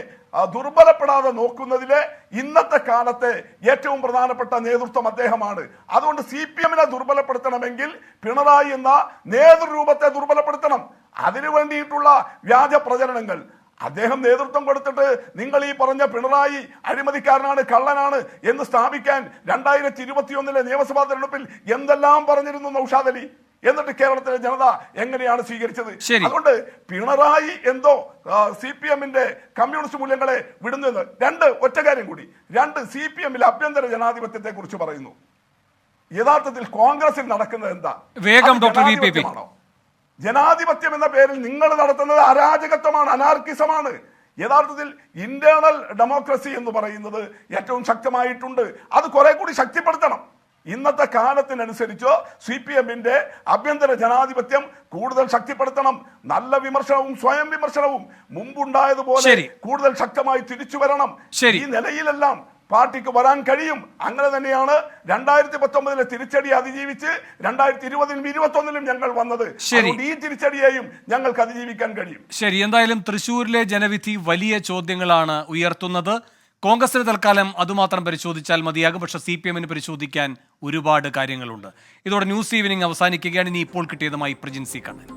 ദുർബലപ്പെടാതെ നോക്കുന്നതിലെ ഇന്നത്തെ കാലത്തെ ഏറ്റവും പ്രധാനപ്പെട്ട നേതൃത്വം അദ്ദേഹമാണ്. അതുകൊണ്ട് CPMനെ ദുർബലപ്പെടുത്തണമെങ്കിൽ പിണറായി എന്ന നേതൃരൂപത്തെ ദുർബലപ്പെടുത്തണം. അതിനു വേണ്ടിയിട്ടുള്ള വ്യാജ പ്രചരണങ്ങൾ അദ്ദേഹം നേതൃത്വം കൊടുത്തിട്ട് നിങ്ങൾ ഈ പറഞ്ഞ പിണറായി അഴിമതിക്കാരനാണ്, കള്ളനാണ് എന്ന് സ്ഥാപിക്കാൻ 2021 നിയമസഭാ തെരഞ്ഞെടുപ്പിൽ എന്തെല്ലാം പറഞ്ഞിരുന്നു നൗഷാദ് അലി? എന്നിട്ട് കേരളത്തിലെ ജനത എങ്ങനെയാണ് സ്വീകരിച്ചത്? അതുകൊണ്ട് പിണറായി എന്തോ CPMന്റെ കമ്മ്യൂണിസ്റ്റ് മൂല്യങ്ങളെ വിടുന്നത്. ഒറ്റ കാര്യം കൂടി, CPMലെ ആഭ്യന്തര ജനാധിപത്യത്തെ കുറിച്ച് പറയുന്നു. യഥാർത്ഥത്തിൽ കോൺഗ്രസിൽ നടക്കുന്നത് എന്താ? ജനാധിപത്യമാണോ? ജനാധിപത്യം എന്ന പേരിൽ നിങ്ങൾ നടത്തുന്നത് അരാജകത്വമാണ്, അനാർക്കിസമാണ്. യഥാർത്ഥത്തിൽ ഇന്റേണൽ ഡെമോക്രസി എന്ന് പറയുന്നത് ഏറ്റവും ശക്തമായിട്ടുണ്ട്. അത് കുറെ കൂടി ശക്തിപ്പെടുത്തണം. ഇന്നത്തെ കാലത്തിനനുസരിച്ച് CPMന്റെ ആഭ്യന്തര ജനാധിപത്യം കൂടുതൽ ശക്തിപ്പെടുത്തണം. നല്ല വിമർശനവും സ്വയം വിമർശനവും മുമ്പുണ്ടായതുപോലെ കൂടുതൽ ശക്തമായി തിരിച്ചു വരണം. ഈ നിലയിലെല്ലാം പാർട്ടിക്ക് വരാൻ കഴിയും. അങ്ങനെ തന്നെയാണ് 2019 തിരിച്ചടി അതിജീവിച്ച് 2020 2021 ഞങ്ങൾ വന്നത്. ഈ തിരിച്ചടിയെയും ഞങ്ങൾക്ക് അതിജീവിക്കാൻ കഴിയും. ശരി, എന്തായാലും തൃശ്ശൂരിലെ ജനവിധി വലിയ ചോദ്യങ്ങളാണ് ഉയർത്തുന്നത്. കോൺഗ്രസിന് തൽക്കാലം അതുമാത്രം പരിശോധിച്ചാൽ മതിയാകും. പക്ഷേ CPMന് പരിശോധിക്കാൻ ഒരുപാട് കാര്യങ്ങളുണ്ട്. ഇതോടെ ന്യൂസ് ഈവനിംഗ് അവസാനിക്കുകയാണ്. ഇനി ഇപ്പോൾ കിട്ടിയതുമായി പ്രജിൻസി കണ്ണൻ.